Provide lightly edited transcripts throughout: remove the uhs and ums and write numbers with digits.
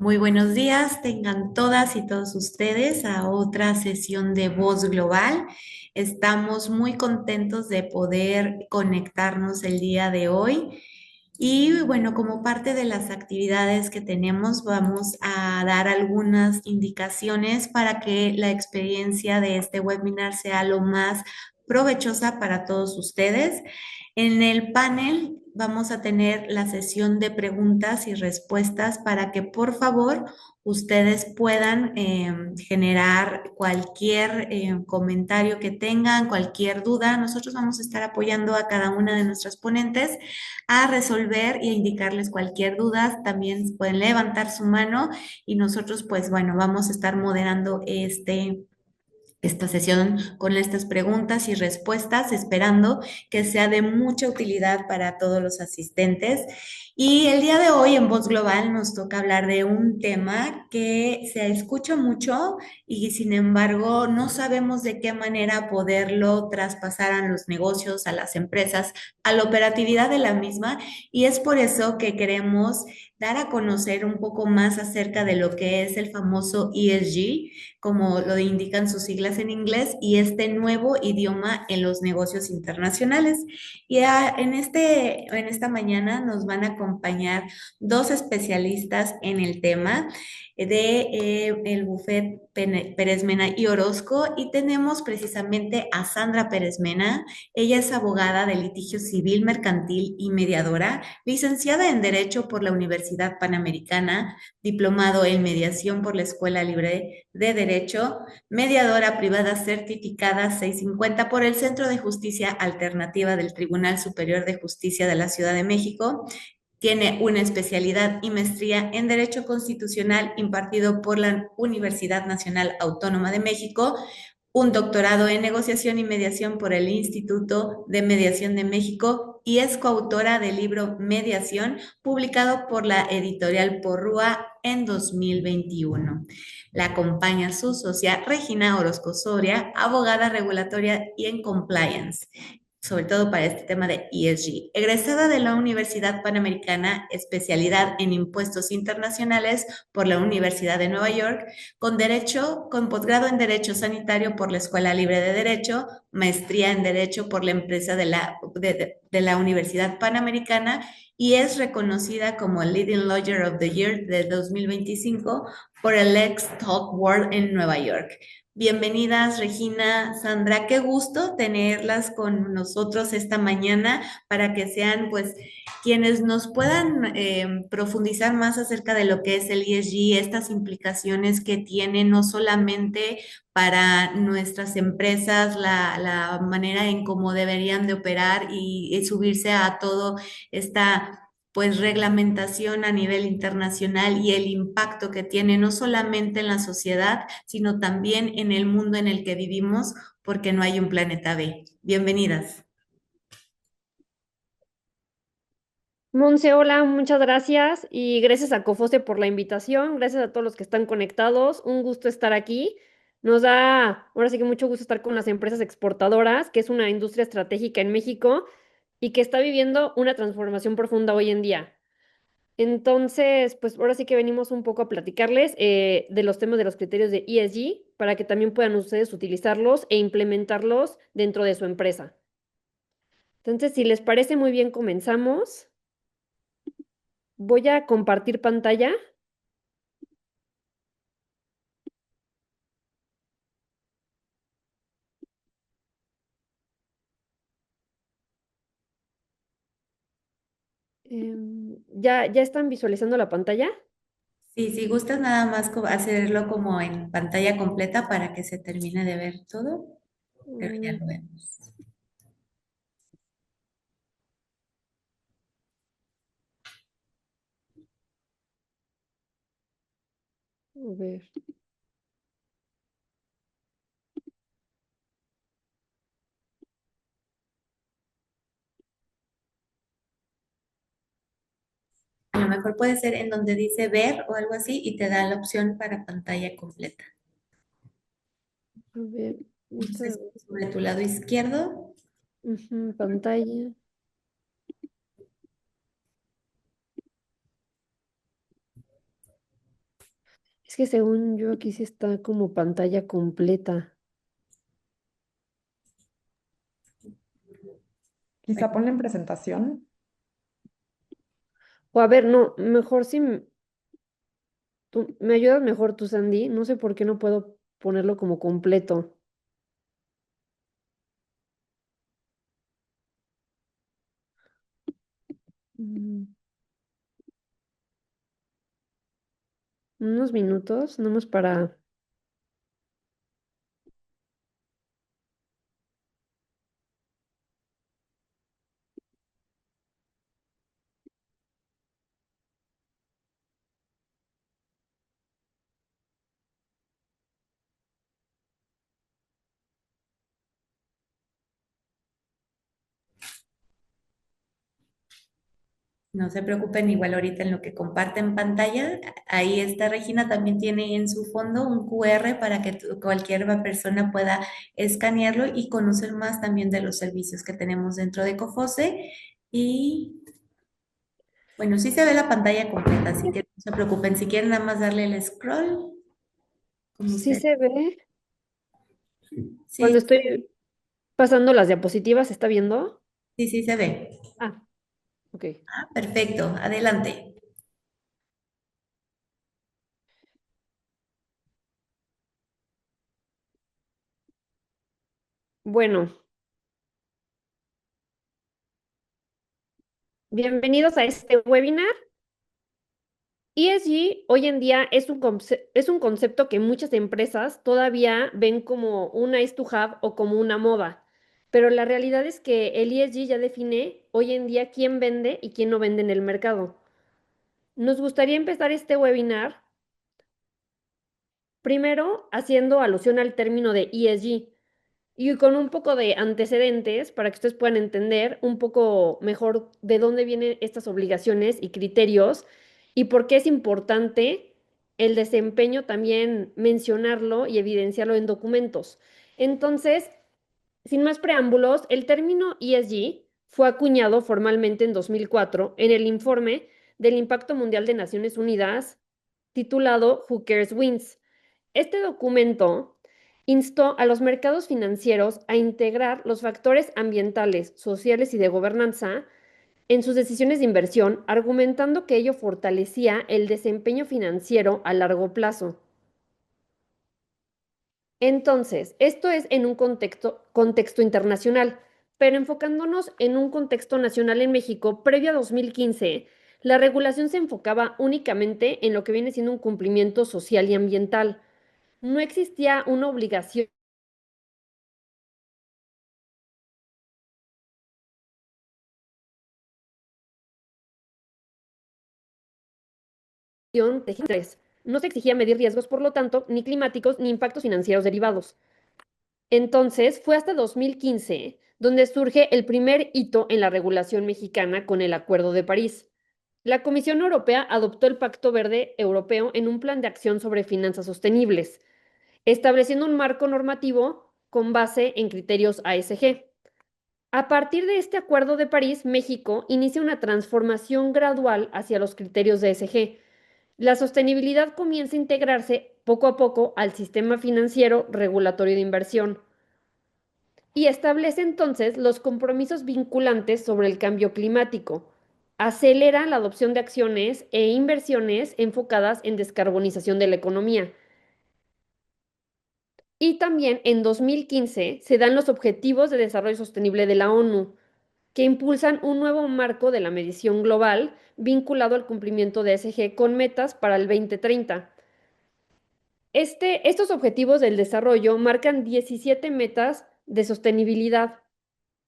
Muy buenos días, tengan todas y todos ustedes a otra sesión de Voz Global. Estamos muy contentos de poder conectarnos el día de hoy. Y bueno, como parte de las actividades que tenemos, vamos a dar algunas indicaciones para que la experiencia de este webinar sea lo más provechosa para todos ustedes. En el panel vamos a tener la sesión de preguntas y respuestas para que por favor ustedes puedan generar cualquier comentario que tengan, cualquier duda. Nosotros vamos a estar apoyando a cada una de nuestras ponentes a resolver y a indicarles cualquier duda. También pueden levantar su mano y nosotros, pues bueno, vamos a estar moderando esta sesión con estas preguntas y respuestas, esperando que sea de mucha utilidad para todos los asistentes. Y el día de hoy en Voz Global nos toca hablar de un tema que se escucha mucho y sin embargo no sabemos de qué manera poderlo traspasar a los negocios, a las empresas, a la operatividad de la misma. Y es por eso que queremos dar a conocer un poco más acerca de lo que es el famoso ESG, como lo indican sus siglas en inglés, y este nuevo idioma en los negocios internacionales. Y en esta mañana nos van a acompañar dos especialistas en el tema el Buffet Pérez Mena y Orozco, y tenemos precisamente a Sandra Pérez Mena. Ella es abogada de litigio civil, mercantil y mediadora, licenciada en Derecho por la Universidad Panamericana, diplomado en mediación por la Escuela Libre de Derecho, mediadora privada certificada 650 por el Centro de Justicia Alternativa del Tribunal Superior de Justicia de la Ciudad de México. Tiene una especialidad y maestría en Derecho Constitucional impartido por la Universidad Nacional Autónoma de México, un doctorado en negociación y mediación por el Instituto de Mediación de México y es coautora del libro Mediación, publicado por la editorial Porrúa en 2021. La acompaña su socia Regina Orozco Soria, abogada regulatoria y en compliance, sobre todo para este tema de ESG. Egresada de la Universidad Panamericana, especialidad en impuestos internacionales por la Universidad de Nueva York, con posgrado en Derecho Sanitario por la Escuela Libre de Derecho, maestría en Derecho por la empresa de la Universidad Panamericana, y es reconocida como Leading Lawyer of the Year de 2025 por el Lex Talk World en Nueva York. Bienvenidas, Regina, Sandra, qué gusto tenerlas con nosotros esta mañana para que sean, pues, quienes nos puedan profundizar más acerca de lo que es el ESG, estas implicaciones que tiene no solamente para nuestras empresas, la manera en cómo deberían de operar y subirse a todo esta pues reglamentación a nivel internacional y el impacto que tiene no solamente en la sociedad, sino también en el mundo en el que vivimos, porque no hay un planeta B. Bienvenidas. Monse, hola, muchas gracias y gracias a Cofose por la invitación, gracias a todos los que están conectados, un gusto estar aquí. Nos da, ahora sí que mucho gusto estar con las empresas exportadoras, que es una industria estratégica en México y que está viviendo una transformación profunda hoy en día. Entonces, pues ahora sí que venimos un poco a platicarles de los temas de los criterios de ESG para que también puedan ustedes utilizarlos e implementarlos dentro de su empresa. Entonces, si les parece muy bien, comenzamos. Voy a compartir pantalla. ¿Ya están visualizando la pantalla? Sí, si gustas nada más hacerlo como en pantalla completa para que se termine de ver todo, pero ya Mm, lo vemos. a ver. A lo mejor puede ser en donde dice ver o algo así y te da la opción para pantalla completa. A ver, Entonces, sobre tu lado izquierdo. ujú, pantalla. Es que según yo aquí sí está como pantalla completa. Quizá ponle en presentación. O a ver, no, mejor si tú me ayudas mejor tú, Sandy. No sé por qué no puedo ponerlo como completo. Mm, Unos minutos, nomás para... No se preocupen, igual ahorita en lo que comparten pantalla, ahí está Regina, también tiene en su fondo un QR para que cualquier persona pueda escanearlo y conocer más también de los servicios que tenemos dentro de Cofose. Y bueno, sí se ve la pantalla completa, así que no se preocupen, si quieren nada más darle el scroll, como Sí usted. se ve. Cuando Sí, estoy pasando las diapositivas, ¿se está viendo? sí, sí se ve. Ah, ok. Ah, perfecto, adelante. Bueno, bienvenidos a este webinar. ESG hoy en día es un concepto que muchas empresas todavía ven como un nice to have o como una moda, pero la realidad es que el ESG ya define hoy en día quién vende y quién no vende en el mercado. Nos gustaría empezar este webinar primero haciendo alusión al término de ESG y con un poco de antecedentes para que ustedes puedan entender un poco mejor de dónde vienen estas obligaciones y criterios y por qué es importante el desempeño también mencionarlo y evidenciarlo en documentos. Entonces, sin más preámbulos, el término ESG fue acuñado formalmente en 2004 en el informe del Impacto Mundial de Naciones Unidas titulado Who Cares Wins. Este documento instó a los mercados financieros a integrar los factores ambientales, sociales y de gobernanza en sus decisiones de inversión, argumentando que ello fortalecía el desempeño financiero a largo plazo. Entonces, esto es en un contexto internacional, pero enfocándonos en un contexto nacional en México, previo a 2015, la regulación se enfocaba únicamente en lo que viene siendo un cumplimiento social y ambiental. No existía una obligación de tres. No se exigía medir riesgos, por lo tanto, ni climáticos ni impactos financieros derivados. Entonces, fue hasta 2015 donde surge el primer hito en la regulación mexicana con el Acuerdo de París. La Comisión Europea adoptó el Pacto Verde Europeo en un plan de acción sobre finanzas sostenibles, estableciendo un marco normativo con base en criterios ASG. A partir de este Acuerdo de París, México inicia una transformación gradual hacia los criterios de ESG. La sostenibilidad comienza a integrarse poco a poco al sistema financiero regulatorio de inversión y establece entonces los compromisos vinculantes sobre el cambio climático. Acelera la adopción de acciones e inversiones enfocadas en descarbonización de la economía. Y también en 2015 se dan los Objetivos de Desarrollo Sostenible de la ONU, que impulsan un nuevo marco de la medición global vinculado al cumplimiento de ESG con metas para el 2030. Estos objetivos del desarrollo marcan 17 metas de sostenibilidad.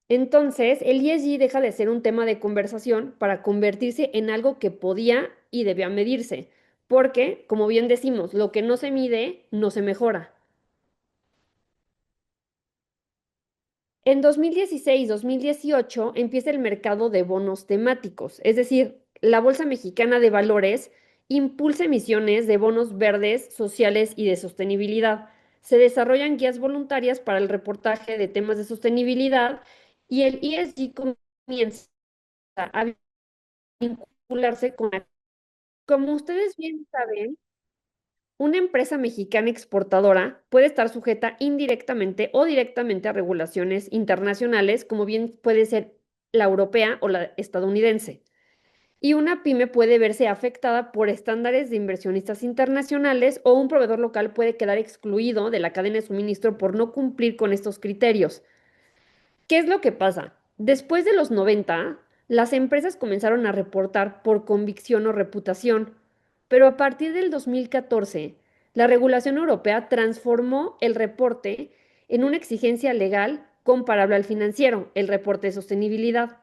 Entonces, el ESG deja de ser un tema de conversación para convertirse en algo que podía y debía medirse, porque, como bien decimos, lo que no se mide no se mejora. En 2016-2018 empieza el mercado de bonos temáticos, es decir, la Bolsa Mexicana de Valores impulsa emisiones de bonos verdes, sociales y de sostenibilidad. Se desarrollan guías voluntarias para el reportaje de temas de sostenibilidad y el ESG comienza a vincularse con... Como ustedes bien saben, una empresa mexicana exportadora puede estar sujeta indirectamente o directamente a regulaciones internacionales, como bien puede ser la europea o la estadounidense. Y una pyme puede verse afectada por estándares de inversionistas internacionales o un proveedor local puede quedar excluido de la cadena de suministro por no cumplir con estos criterios. ¿Qué es lo que pasa? Después de los 90, las empresas comenzaron a reportar por convicción o reputación, pero a partir del 2014, la regulación europea transformó el reporte en una exigencia legal comparable al financiero, el reporte de sostenibilidad.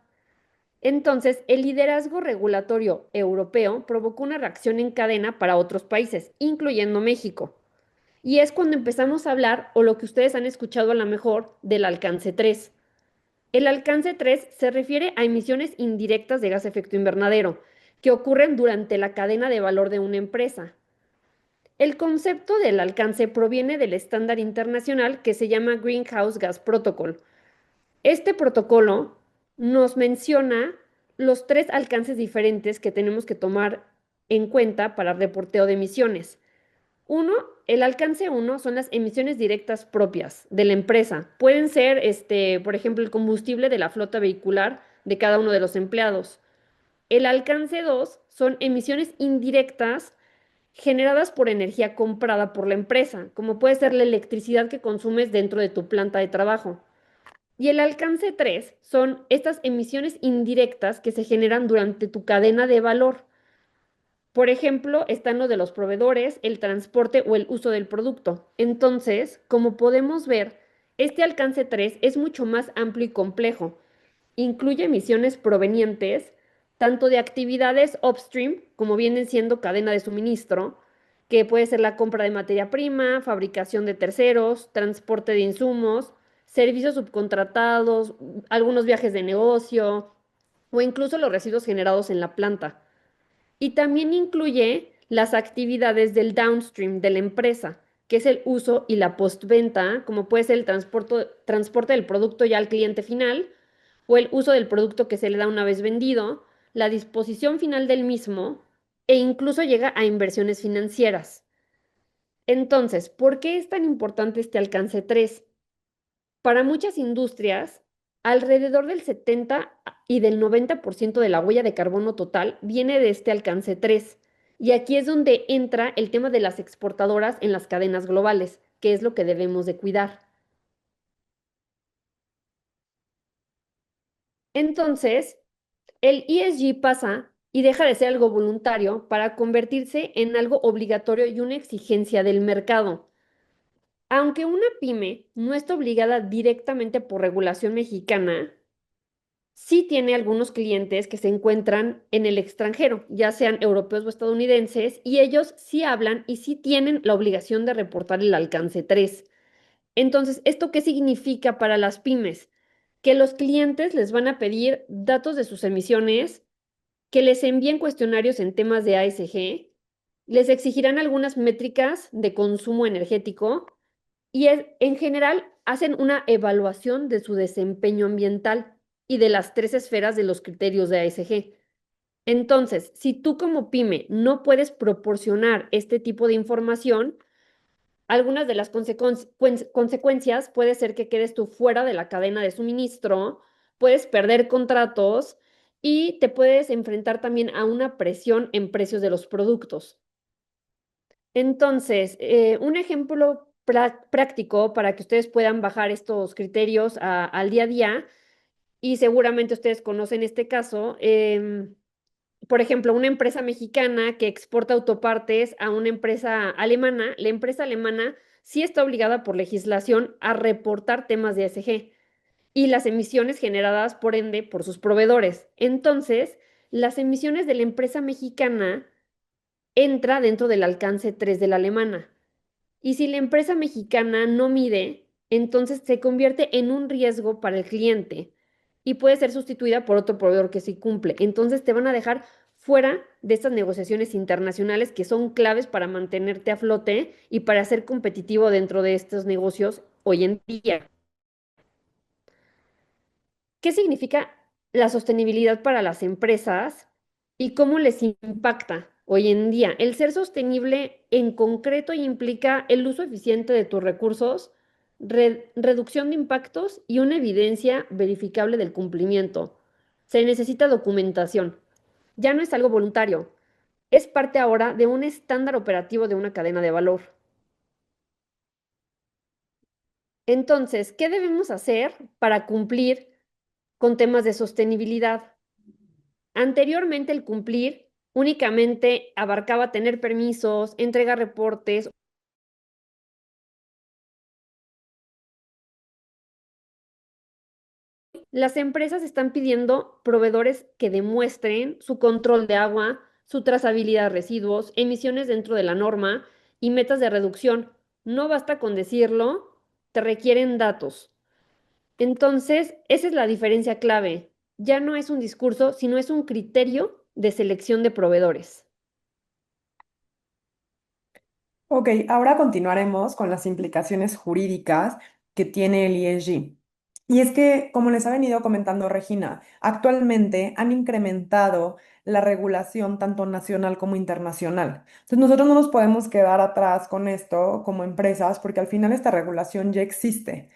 Entonces, el liderazgo regulatorio europeo provocó una reacción en cadena para otros países, incluyendo México. Y es cuando empezamos a hablar, o lo que ustedes han escuchado a lo mejor, del alcance 3. El alcance 3 se refiere a emisiones indirectas de gas de efecto invernadero que ocurren durante la cadena de valor de una empresa. El concepto del alcance proviene del estándar internacional que se llama Greenhouse Gas Protocol. Este protocolo nos menciona los tres alcances diferentes que tenemos que tomar en cuenta para el reporteo de emisiones. Uno, el alcance uno son las emisiones directas propias de la empresa. Pueden ser, por ejemplo, el combustible de la flota vehicular de cada uno de los empleados. El alcance 2 son emisiones indirectas generadas por energía comprada por la empresa, como puede ser la electricidad que consumes dentro de tu planta de trabajo. Y el alcance 3 son estas emisiones indirectas que se generan durante tu cadena de valor. Por ejemplo, están lo de los proveedores, el transporte o el uso del producto. Entonces, como podemos ver, este alcance 3 es mucho más amplio y complejo. Incluye emisiones provenientes tanto de actividades upstream, como vienen siendo cadena de suministro, que puede ser la compra de materia prima, fabricación de terceros, transporte de insumos, servicios subcontratados, algunos viajes de negocio o incluso los residuos generados en la planta. Y también incluye las actividades del downstream de la empresa, que es el uso y la postventa, como puede ser el transporte del producto ya al cliente final o el uso del producto que se le da una vez vendido, la disposición final del mismo e incluso llega a inversiones financieras. Entonces, ¿por qué es tan importante este alcance 3? Para muchas industrias, alrededor del 70 y del 90% de la huella de carbono total viene de este alcance 3. Y aquí es donde entra el tema de las exportadoras en las cadenas globales, que es lo que debemos de cuidar. Entonces, el ESG pasa y deja de ser algo voluntario para convertirse en algo obligatorio y una exigencia del mercado. Aunque una pyme no está obligada directamente por regulación mexicana, sí tiene algunos clientes que se encuentran en el extranjero, ya sean europeos o estadounidenses, y ellos sí hablan y sí tienen la obligación de reportar el alcance 3. Entonces, ¿esto qué significa para las pymes? Que los clientes les van a pedir datos de sus emisiones, que les envíen cuestionarios en temas de ASG, les exigirán algunas métricas de consumo energético y en general hacen una evaluación de su desempeño ambiental y de las tres esferas de los criterios de ASG. Entonces, si tú como pyme no puedes proporcionar este tipo de información, algunas de las consecuencias puede ser que quedes tú fuera de la cadena de suministro, puedes perder contratos y te puedes enfrentar también a una presión en precios de los productos. Entonces, un ejemplo práctico para que ustedes puedan bajar estos criterios al día a día, y seguramente ustedes conocen este caso, por ejemplo, una empresa mexicana que exporta autopartes a una empresa alemana, la empresa alemana sí está obligada por legislación a reportar temas de ESG y las emisiones generadas, por ende, por sus proveedores. Entonces, las emisiones de la empresa mexicana entra dentro del alcance 3 de la alemana. Y si la empresa mexicana no mide, entonces se convierte en un riesgo para el cliente y puede ser sustituida por otro proveedor que sí cumple. Entonces te van a dejar fuera de estas negociaciones internacionales que son claves para mantenerte a flote y para ser competitivo dentro de estos negocios hoy en día. ¿Qué significa la sostenibilidad para las empresas y cómo les impacta? hoy en día. El ser sostenible en concreto implica el uso eficiente de tus recursos, reducción de impactos y una evidencia verificable del cumplimiento. Se necesita documentación. Ya no es algo voluntario, es parte ahora de un estándar operativo de una cadena de valor. Entonces, ¿qué debemos hacer para cumplir con temas de sostenibilidad? Anteriormente, el cumplir únicamente abarcaba tener permisos, entregar reportes. Las empresas están pidiendo proveedores que demuestren su control de agua, su trazabilidad de residuos, emisiones dentro de la norma y metas de reducción. No basta con decirlo, te requieren datos. Entonces, esa es la diferencia clave. Ya no es un discurso, sino es un criterio de selección de proveedores. Ok, ahora continuaremos con las implicaciones jurídicas que tiene el ESG. Y es que, como les ha venido comentando Regina, actualmente han incrementado la regulación tanto nacional como internacional. Entonces, nosotros no nos podemos quedar atrás con esto como empresas porque al final esta regulación ya existe.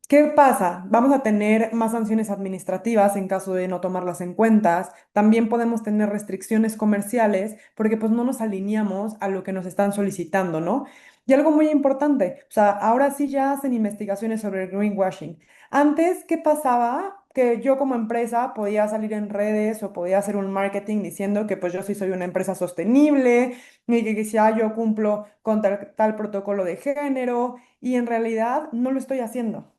¿Qué pasa? Vamos a tener más sanciones administrativas en caso de no tomarlas en cuenta. También podemos tener restricciones comerciales porque pues no nos alineamos a lo que nos están solicitando, ¿no? Y algo muy importante, o sea, ahora sí ya hacen investigaciones sobre el greenwashing. Antes, ¿qué pasaba? Que yo como empresa podía salir en redes o podía hacer un marketing diciendo que pues yo sí soy una empresa sostenible y que quizá yo cumplo con tal protocolo de género y en realidad no lo estoy haciendo.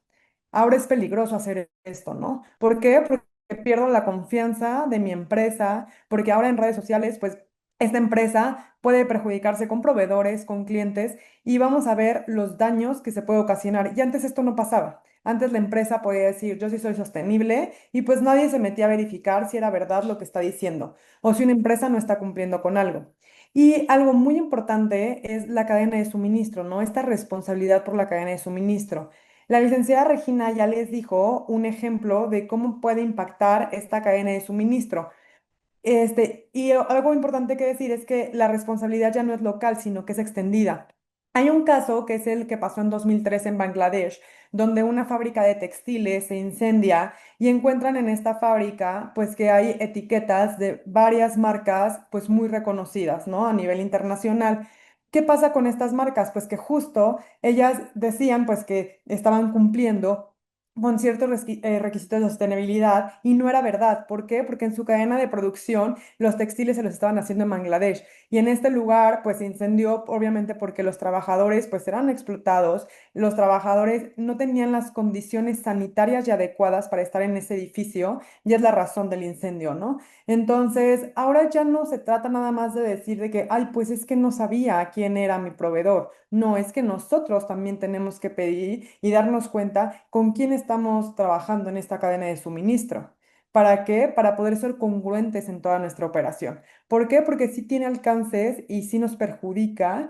Ahora es peligroso hacer esto, ¿no? ¿Por qué? Porque pierdo la confianza de mi empresa, porque ahora en redes sociales, pues esta empresa puede perjudicarse con proveedores, con clientes, y vamos a ver los daños que se puede ocasionar. Y antes esto no pasaba. Antes la empresa podía decir, yo sí soy sostenible, y pues nadie se metía a verificar si era verdad lo que está diciendo, o si una empresa no está cumpliendo con algo. Y algo muy importante es la cadena de suministro, ¿no? Esta responsabilidad por la cadena de suministro. La licenciada Regina ya les dijo un ejemplo de cómo puede impactar esta cadena de suministro. Algo importante que decir es que la responsabilidad ya no es local, sino que es extendida. Hay un caso que es el que pasó en 2003 en Bangladesh, donde una fábrica de textiles se incendia y encuentran en esta fábrica pues que hay etiquetas de varias marcas pues muy reconocidas, ¿no? A nivel internacional. ¿Qué pasa con estas marcas? Pues que justo ellas decían pues que estaban cumpliendo con ciertos requisitos de sostenibilidad y no era verdad. ¿Por qué? Porque en su cadena de producción los textiles se los estaban haciendo en Bangladesh y en este lugar pues se incendió obviamente porque los trabajadores pues eran explotados, los trabajadores no tenían las condiciones sanitarias y adecuadas para estar en ese edificio y es la razón del incendio, ¿no? Entonces, ahora ya no se trata nada más de decir de que, ay, pues es que no sabía quién era mi proveedor. No, es que nosotros también tenemos que pedir y darnos cuenta con quién estamos trabajando en esta cadena de suministro. ¿Para qué? Para poder ser congruentes en toda nuestra operación. ¿Por qué? Porque sí tiene alcances y sí nos perjudica,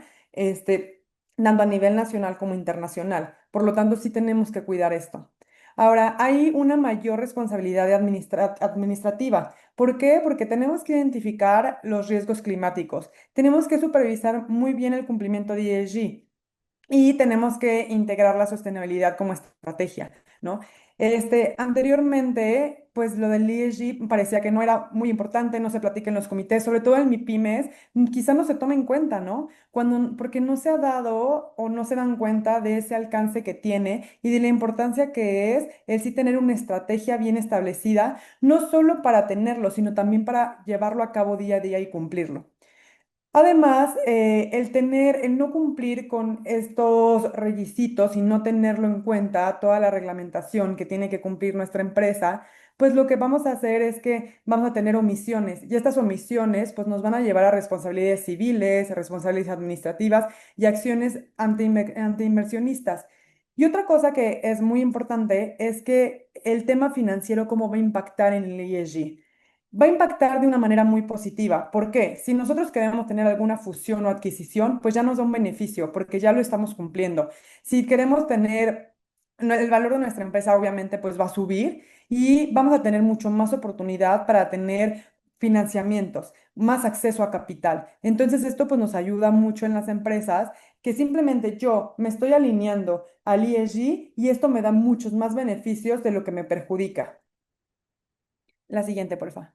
tanto a nivel nacional como internacional. Por lo tanto, sí tenemos que cuidar esto. Ahora, hay una mayor responsabilidad administrativa. ¿Por qué? Porque tenemos que identificar los riesgos climáticos. Tenemos que supervisar muy bien el cumplimiento de ESG y tenemos que integrar la sostenibilidad como estrategia, ¿no? Anteriormente, pues lo del ESG parecía que no era muy importante, no se platica en los comités, sobre todo en MIPYMES, quizá no se tome en cuenta, ¿no? Porque no se ha dado o no se dan cuenta de ese alcance que tiene y de la importancia que es el sí tener una estrategia bien establecida, no solo para tenerlo, sino también para llevarlo a cabo día a día y cumplirlo. Además, el no cumplir con estos requisitos y no tenerlo en cuenta, toda la reglamentación que tiene que cumplir nuestra empresa, pues lo que vamos a hacer es que vamos a tener omisiones y estas omisiones pues nos van a llevar a responsabilidades civiles, responsabilidades administrativas y acciones antiinversionistas. Y otra cosa que es muy importante es que el tema financiero, cómo va a impactar en el ESG. Va a impactar de una manera muy positiva. ¿Por qué? Si nosotros queremos tener alguna fusión o adquisición, pues ya nos da un beneficio porque ya lo estamos cumpliendo. Si queremos tener el valor de nuestra empresa, obviamente, pues va a subir y vamos a tener mucho más oportunidad para tener financiamientos, más acceso a capital. Entonces esto pues nos ayuda mucho en las empresas que simplemente yo me estoy alineando al ESG y esto me da muchos más beneficios de lo que me perjudica. La siguiente, por favor.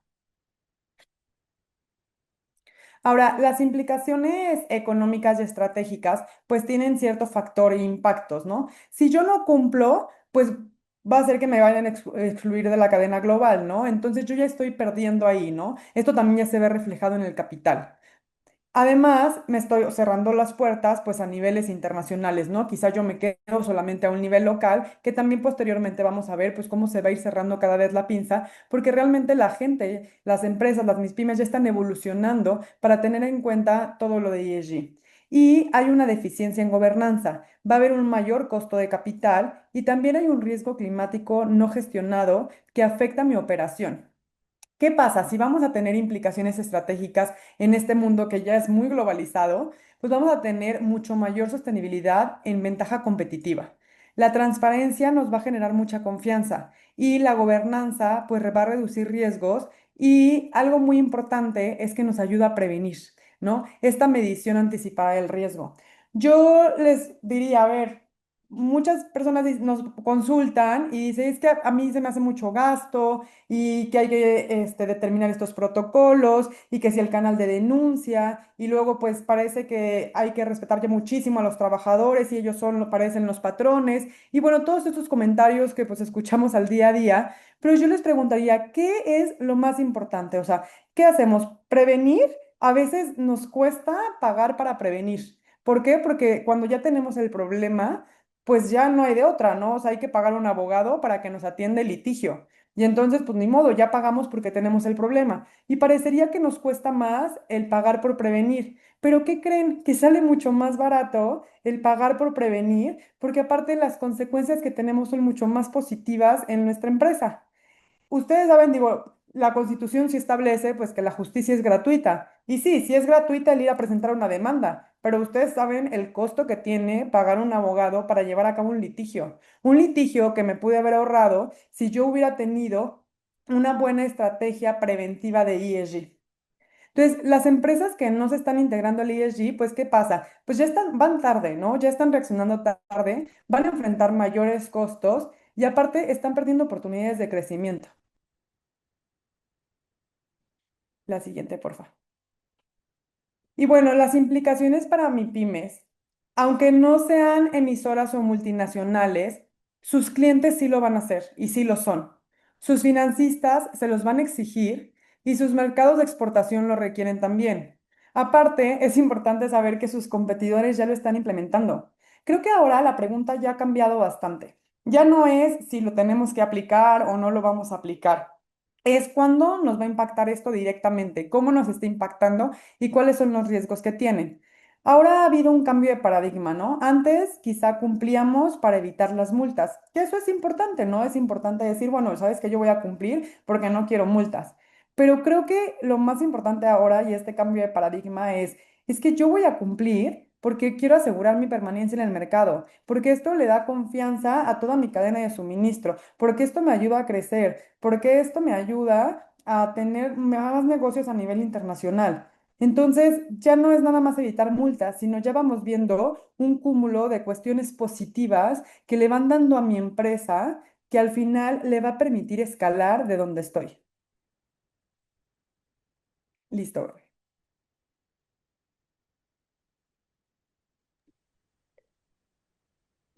Ahora, las implicaciones económicas y estratégicas pues tienen cierto factor e impactos, ¿no? Si yo no cumplo, pues va a ser que me vayan a excluir de la cadena global, ¿no? Entonces yo ya estoy perdiendo ahí, ¿no? Esto también ya se ve reflejado en el capital. Además, me estoy cerrando las puertas pues a niveles internacionales, ¿no? Quizá yo me quedo solamente a un nivel local, que también posteriormente vamos a ver pues cómo se va a ir cerrando cada vez la pinza, porque realmente la gente, las empresas, las MIPYMES ya están evolucionando para tener en cuenta todo lo de ESG. Y hay una deficiencia en gobernanza, va a haber un mayor costo de capital y también hay un riesgo climático no gestionado que afecta mi operación. ¿Qué pasa? Si vamos a tener implicaciones estratégicas en este mundo que ya es muy globalizado, pues vamos a tener mucho mayor sostenibilidad en ventaja competitiva. La transparencia nos va a generar mucha confianza y la gobernanza pues va a reducir riesgos y algo muy importante es que nos ayuda a prevenir, ¿no? Esta medición anticipada del riesgo. Yo les diría, a ver, muchas personas nos consultan y dicen, es que a mí se me hace mucho gasto y que hay que determinar estos protocolos y que si el canal de denuncia y luego pues parece que hay que respetar ya muchísimo a los trabajadores y ellos son, parecen los patrones y bueno, todos estos comentarios que pues escuchamos al día a día, pero yo les preguntaría, ¿qué es lo más importante? O sea, ¿qué hacemos? ¿Prevenir? A veces nos cuesta pagar para prevenir. ¿Por qué? Porque cuando ya tenemos el problema, pues ya no hay de otra, ¿no? O sea, hay que pagar un abogado para que nos atienda el litigio. Y entonces, pues ni modo, ya pagamos porque tenemos el problema. Y parecería que nos cuesta más el pagar por prevenir. Pero ¿qué creen? Que sale mucho más barato el pagar por prevenir, porque aparte las consecuencias que tenemos son mucho más positivas en nuestra empresa. Ustedes saben, digo, la Constitución sí establece pues que la justicia es gratuita. Y sí, sí es gratuita el ir a presentar una demanda, pero ustedes saben el costo que tiene pagar un abogado para llevar a cabo un litigio. Un litigio que me pude haber ahorrado si yo hubiera tenido una buena estrategia preventiva de ESG. Entonces, las empresas que no se están integrando al ESG, pues, ¿qué pasa? Pues ya están, van tarde, ¿no? Ya están reaccionando tarde, van a enfrentar mayores costos y aparte están perdiendo oportunidades de crecimiento. La siguiente, por favor. Y bueno, las implicaciones para MIPYMES, aunque no sean emisoras o multinacionales, sus clientes sí lo van a hacer y sí lo son. Sus financistas se los van a exigir y sus mercados de exportación lo requieren también. Aparte, es importante saber que sus competidores ya lo están implementando. Creo que ahora la pregunta ya ha cambiado bastante. Ya no es si lo tenemos que aplicar o no lo vamos a aplicar. Es cuándo nos va a impactar esto directamente, cómo nos está impactando y cuáles son los riesgos que tienen. Ahora ha habido un cambio de paradigma, ¿no? Antes quizá cumplíamos para evitar las multas, que eso es importante, ¿no? Es importante decir, bueno, sabes que yo voy a cumplir porque no quiero multas. Pero creo que lo más importante ahora y este cambio de paradigma es que yo voy a cumplir porque quiero asegurar mi permanencia en el mercado, porque esto le da confianza a toda mi cadena de suministro, porque esto me ayuda a crecer, porque esto me ayuda a tener más negocios a nivel internacional. Entonces, ya no es nada más evitar multas, sino ya vamos viendo un cúmulo de cuestiones positivas que le van dando a mi empresa que al final le va a permitir escalar de donde estoy. Listo.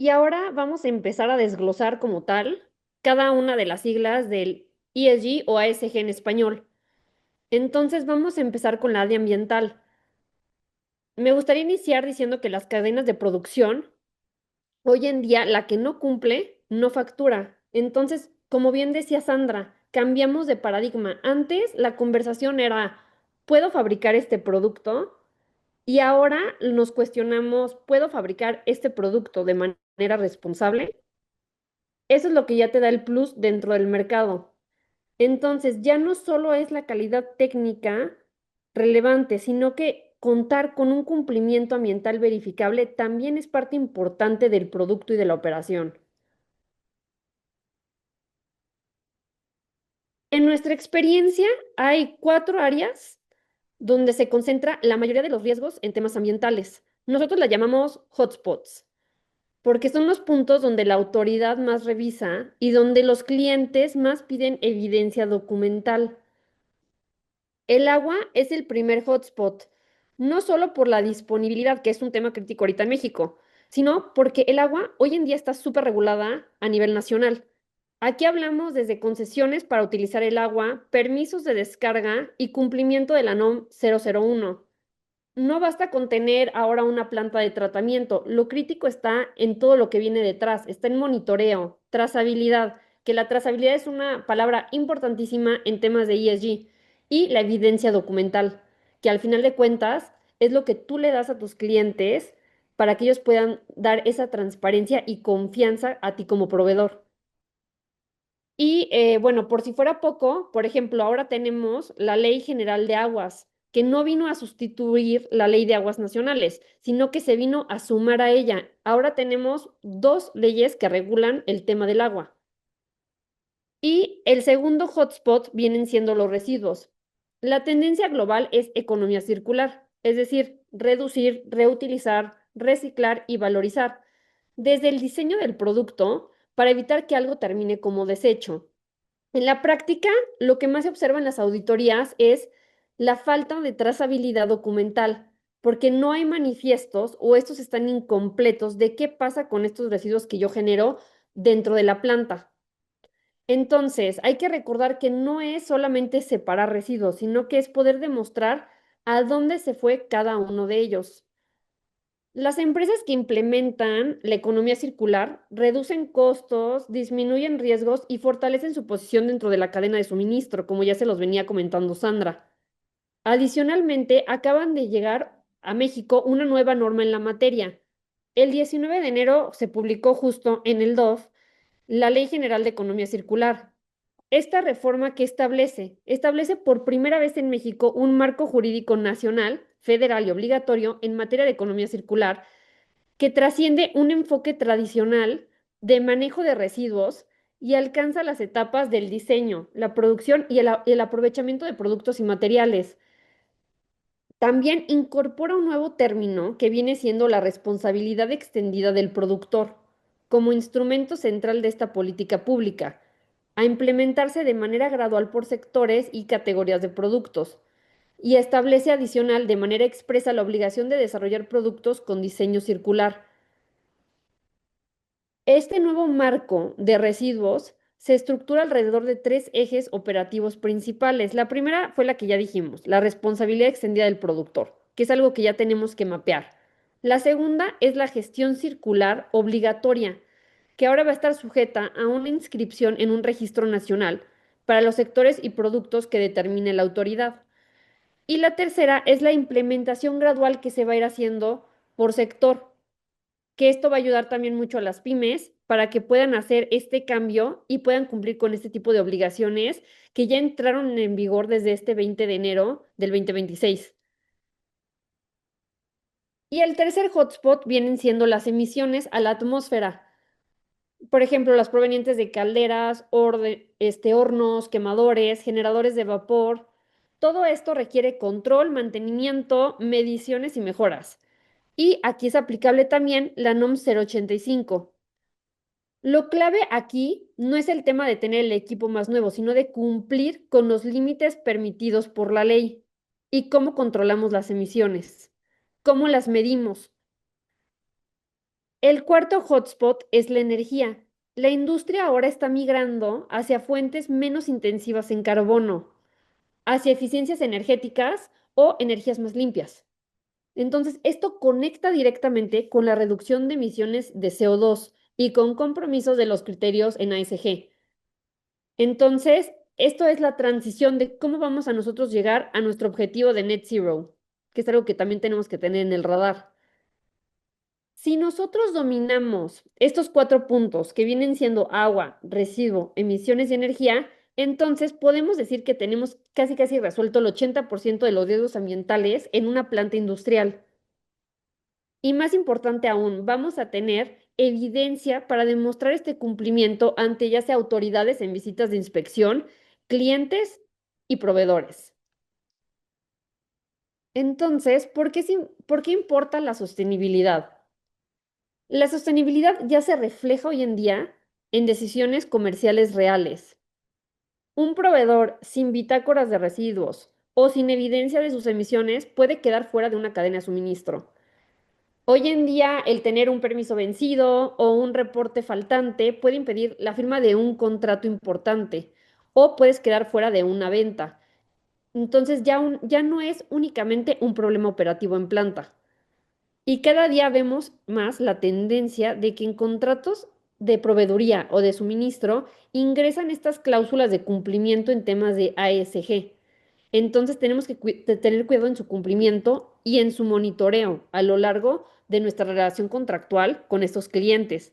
Y ahora vamos a empezar a desglosar como tal cada una de las siglas del ESG o ASG en español. Entonces vamos a empezar con la de ambiental. Me gustaría iniciar diciendo que las cadenas de producción, hoy en día la que no cumple, no factura. Entonces, como bien decía Sandra, cambiamos de paradigma. Antes la conversación era, ¿puedo fabricar este producto? Y ahora nos cuestionamos, ¿puedo fabricar este producto de manera responsable? Eso es lo que ya te da el plus dentro del mercado. Entonces, ya no solo es la calidad técnica relevante, sino que contar con un cumplimiento ambiental verificable también es parte importante del producto y de la operación. En nuestra experiencia, hay 4 áreas donde se concentra la mayoría de los riesgos en temas ambientales. Nosotros la llamamos hotspots, porque son los puntos donde la autoridad más revisa y donde los clientes más piden evidencia documental. El agua es el primer hotspot, no solo por la disponibilidad, que es un tema crítico ahorita en México, sino porque el agua hoy en día está súper regulada a nivel nacional. Aquí hablamos desde concesiones para utilizar el agua, permisos de descarga y cumplimiento de la NOM 001. No basta con tener ahora una planta de tratamiento, lo crítico está en todo lo que viene detrás, está en monitoreo, trazabilidad, que la trazabilidad es una palabra importantísima en temas de ESG, y la evidencia documental, que al final de cuentas es lo que tú le das a tus clientes para que ellos puedan dar esa transparencia y confianza a ti como proveedor. Y bueno, por si fuera poco, por ejemplo, ahora tenemos la Ley General de Aguas, que no vino a sustituir la Ley de Aguas Nacionales, sino que se vino a sumar a ella. Ahora tenemos 2 leyes que regulan el tema del agua. Y el segundo hotspot vienen siendo los residuos. La tendencia global es economía circular, es decir, reducir, reutilizar, reciclar y valorizar, desde el diseño del producto para evitar que algo termine como desecho. En la práctica, lo que más se observa en las auditorías es la falta de trazabilidad documental, porque no hay manifiestos o estos están incompletos de qué pasa con estos residuos que yo genero dentro de la planta. Entonces, hay que recordar que no es solamente separar residuos, sino que es poder demostrar a dónde se fue cada uno de ellos. Las empresas que implementan la economía circular reducen costos, disminuyen riesgos y fortalecen su posición dentro de la cadena de suministro, como ya se los venía comentando Sandra. Adicionalmente, acaban de llegar a México una nueva norma en la materia. El 19 de enero se publicó justo en el DOF la Ley General de Economía Circular. Esta reforma que establece por primera vez en México un marco jurídico nacional, federal y obligatorio en materia de economía circular que trasciende un enfoque tradicional de manejo de residuos y alcanza las etapas del diseño, la producción y el aprovechamiento de productos y materiales. También incorpora un nuevo término que viene siendo la responsabilidad extendida del productor, como instrumento central de esta política pública, a implementarse de manera gradual por sectores y categorías de productos, y establece adicional de manera expresa la obligación de desarrollar productos con diseño circular. Este nuevo marco de residuos se estructura alrededor de 3 ejes operativos principales. La primera fue la que ya dijimos, la responsabilidad extendida del productor, que es algo que ya tenemos que mapear. La segunda es la gestión circular obligatoria, que ahora va a estar sujeta a una inscripción en un registro nacional para los sectores y productos que determine la autoridad. Y la tercera es la implementación gradual que se va a ir haciendo por sector, que esto va a ayudar también mucho a las pymes para que puedan hacer este cambio y puedan cumplir con este tipo de obligaciones que ya entraron en vigor desde este 20 de enero del 2026. Y el tercer hotspot vienen siendo las emisiones a la atmósfera. Por ejemplo, las provenientes de calderas, hornos, quemadores, generadores de vapor. Todo esto requiere control, mantenimiento, mediciones y mejoras. Y aquí es aplicable también la NOM 085. Lo clave aquí no es el tema de tener el equipo más nuevo, sino de cumplir con los límites permitidos por la ley y cómo controlamos las emisiones, cómo las medimos. El cuarto hotspot es la energía. La industria ahora está migrando hacia fuentes menos intensivas en carbono, hacia eficiencias energéticas o energías más limpias. Entonces, esto conecta directamente con la reducción de emisiones de CO2 y con compromisos de los criterios en ASG. Entonces, esto es la transición de cómo vamos a nosotros llegar a nuestro objetivo de net zero, que es algo que también tenemos que tener en el radar. Si nosotros dominamos estos 4 puntos que vienen siendo agua, residuo, emisiones y energía, entonces podemos decir que tenemos casi casi resuelto el 80% de los riesgos ambientales en una planta industrial. Y más importante aún, vamos a tener evidencia para demostrar este cumplimiento ante ya sea autoridades en visitas de inspección clientes y proveedores. Entonces, ¿por qué importa la sostenibilidad? La sostenibilidad ya se refleja hoy en día en decisiones comerciales reales. Un proveedor sin bitácoras de residuos o sin evidencia de sus emisiones puede quedar fuera de una cadena de suministro. Hoy en día, el tener un permiso vencido o un reporte faltante puede impedir la firma de un contrato importante o puedes quedar fuera de una venta. Entonces ya no es únicamente un problema operativo en planta. Y cada día vemos más la tendencia de que en contratos de proveeduría o de suministro ingresan estas cláusulas de cumplimiento en temas de ASG. Entonces tenemos que tener cuidado en su cumplimiento y en su monitoreo a lo largo de nuestra relación contractual con estos clientes.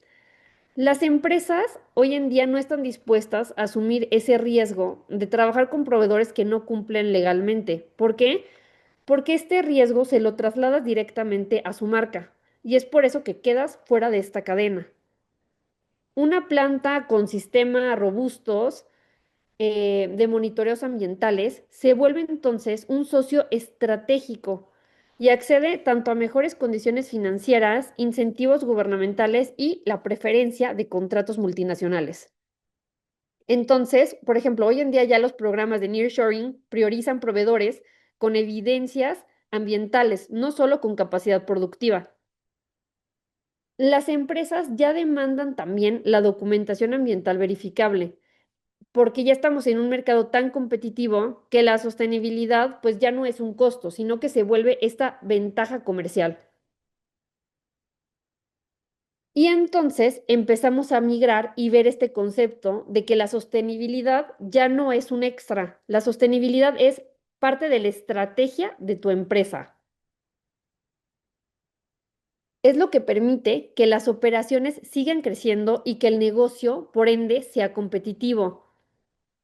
Las empresas hoy en día no están dispuestas a asumir ese riesgo de trabajar con proveedores que no cumplen legalmente. ¿Por qué? Porque este riesgo se lo trasladas directamente a su marca y es por eso que quedas fuera de esta cadena. Una planta con sistemas robustos de monitoreos ambientales se vuelve entonces un socio estratégico y accede tanto a mejores condiciones financieras, incentivos gubernamentales y la preferencia de contratos multinacionales. Entonces, por ejemplo, hoy en día ya los programas de nearshoring priorizan proveedores con evidencias ambientales, no solo con capacidad productiva. Las empresas ya demandan también la documentación ambiental verificable, porque ya estamos en un mercado tan competitivo que la sostenibilidad pues ya no es un costo, sino que se vuelve esta ventaja comercial. Y entonces empezamos a migrar y ver este concepto de que la sostenibilidad ya no es un extra, la sostenibilidad es parte de la estrategia de tu empresa. Es lo que permite que las operaciones sigan creciendo y que el negocio, por ende, sea competitivo.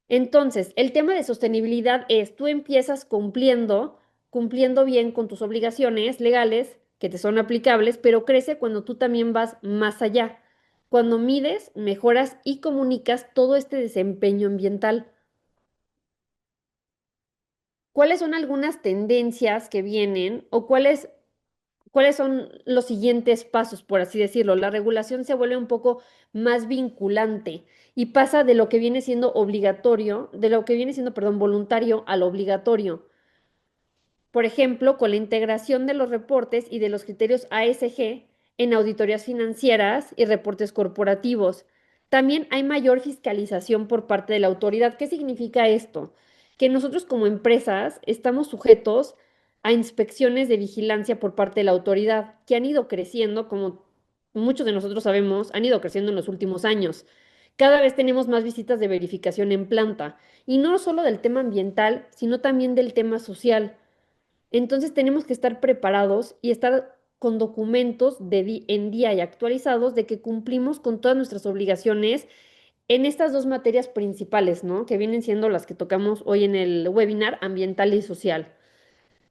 Entonces, el tema de sostenibilidad es, tú empiezas cumpliendo bien con tus obligaciones legales que te son aplicables, pero crece cuando tú también vas más allá, cuando mides, mejoras y comunicas todo este desempeño ambiental. ¿Cuáles son algunas tendencias que vienen o cuáles son los siguientes pasos, por así decirlo? La regulación se vuelve un poco más vinculante y pasa de lo que viene siendo obligatorio, de lo que viene siendo, perdón, voluntario a lo obligatorio. Por ejemplo, con la integración de los reportes y de los criterios ASG en auditorías financieras y reportes corporativos. También hay mayor fiscalización por parte de la autoridad. ¿Qué significa esto? Que nosotros como empresas estamos sujetos a inspecciones de vigilancia por parte de la autoridad, que han ido creciendo, como muchos de nosotros sabemos, han ido creciendo en los últimos años. Cada vez tenemos más visitas de verificación en planta, y no solo del tema ambiental, sino también del tema social. Entonces tenemos que estar preparados y estar con documentos en día y actualizados de que cumplimos con todas nuestras obligaciones en estas dos materias principales, ¿no? Que vienen siendo las que tocamos hoy en el webinar, ambiental y social.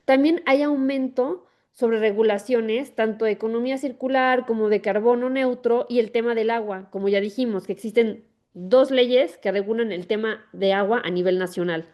También hay aumento sobre regulaciones, tanto de economía circular como de carbono neutro y el tema del agua, como ya dijimos, que existen dos leyes que regulan el tema de agua a nivel nacional.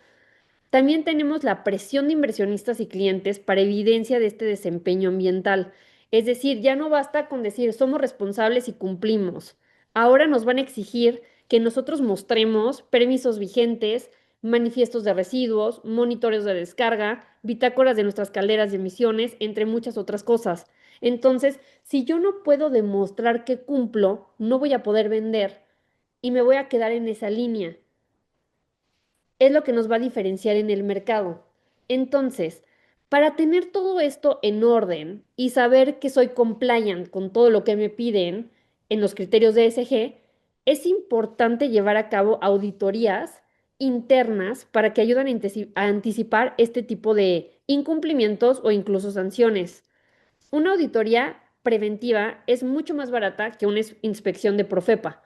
También tenemos la presión de inversionistas y clientes para evidencia de este desempeño ambiental. Es decir, ya no basta con decir somos responsables y cumplimos. Ahora nos van a exigir que nosotros mostremos permisos vigentes, manifiestos de residuos, monitores de descarga, bitácoras de nuestras calderas de emisiones, entre muchas otras cosas. Entonces, si yo no puedo demostrar que cumplo, no voy a poder vender y me voy a quedar en esa línea. Es lo que nos va a diferenciar en el mercado. Entonces, para tener todo esto en orden y saber que soy compliant con todo lo que me piden en los criterios de ESG, es importante llevar a cabo auditorías internas para que ayuden a anticipar este tipo de incumplimientos o incluso sanciones. Una auditoría preventiva es mucho más barata que una inspección de Profepa.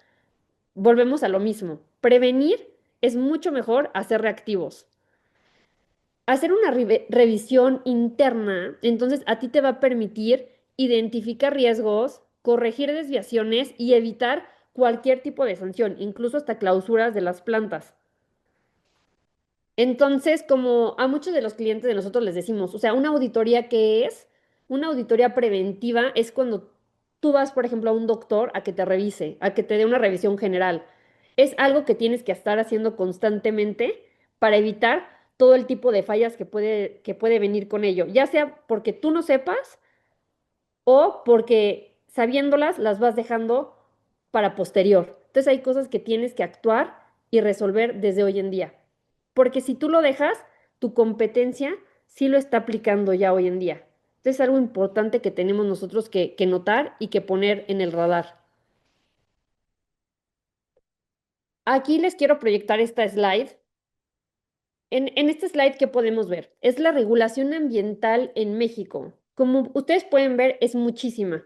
Volvemos a lo mismo. Prevenir es mucho mejor hacer reactivos. Hacer una revisión interna, entonces a ti te va a permitir identificar riesgos, corregir desviaciones y evitar cualquier tipo de sanción, incluso hasta clausuras de las plantas. Entonces, como a muchos de los clientes de nosotros les decimos, o sea, una auditoría, ¿qué es? Una auditoría preventiva es cuando tú vas, por ejemplo, a un doctor a que te revise, a que te dé una revisión general. Es algo que tienes que estar haciendo constantemente para evitar todo el tipo de fallas que puede venir con ello, ya sea porque tú no sepas o porque sabiéndolas las vas dejando para posterior. Entonces hay cosas que tienes que actuar y resolver desde hoy en día. Porque si tú lo dejas, tu competencia sí lo está aplicando ya hoy en día. Entonces es algo importante que tenemos nosotros que notar y que poner en el radar. Aquí les quiero proyectar esta slide. En este slide, ¿qué podemos ver? Es la regulación ambiental en México. Como ustedes pueden ver, es muchísima.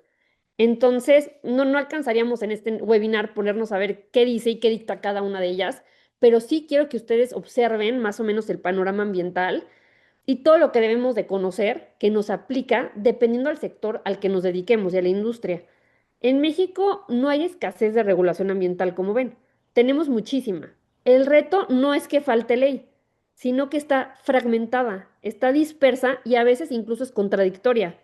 Entonces, no alcanzaríamos en este webinar ponernos a ver qué dice y qué dicta cada una de ellas, pero sí quiero que ustedes observen más o menos el panorama ambiental y todo lo que debemos de conocer que nos aplica dependiendo al sector al que nos dediquemos y a la industria. En México no hay escasez de regulación ambiental, como ven. Tenemos muchísima. El reto no es que falte ley, sino que está fragmentada, está dispersa y a veces incluso es contradictoria.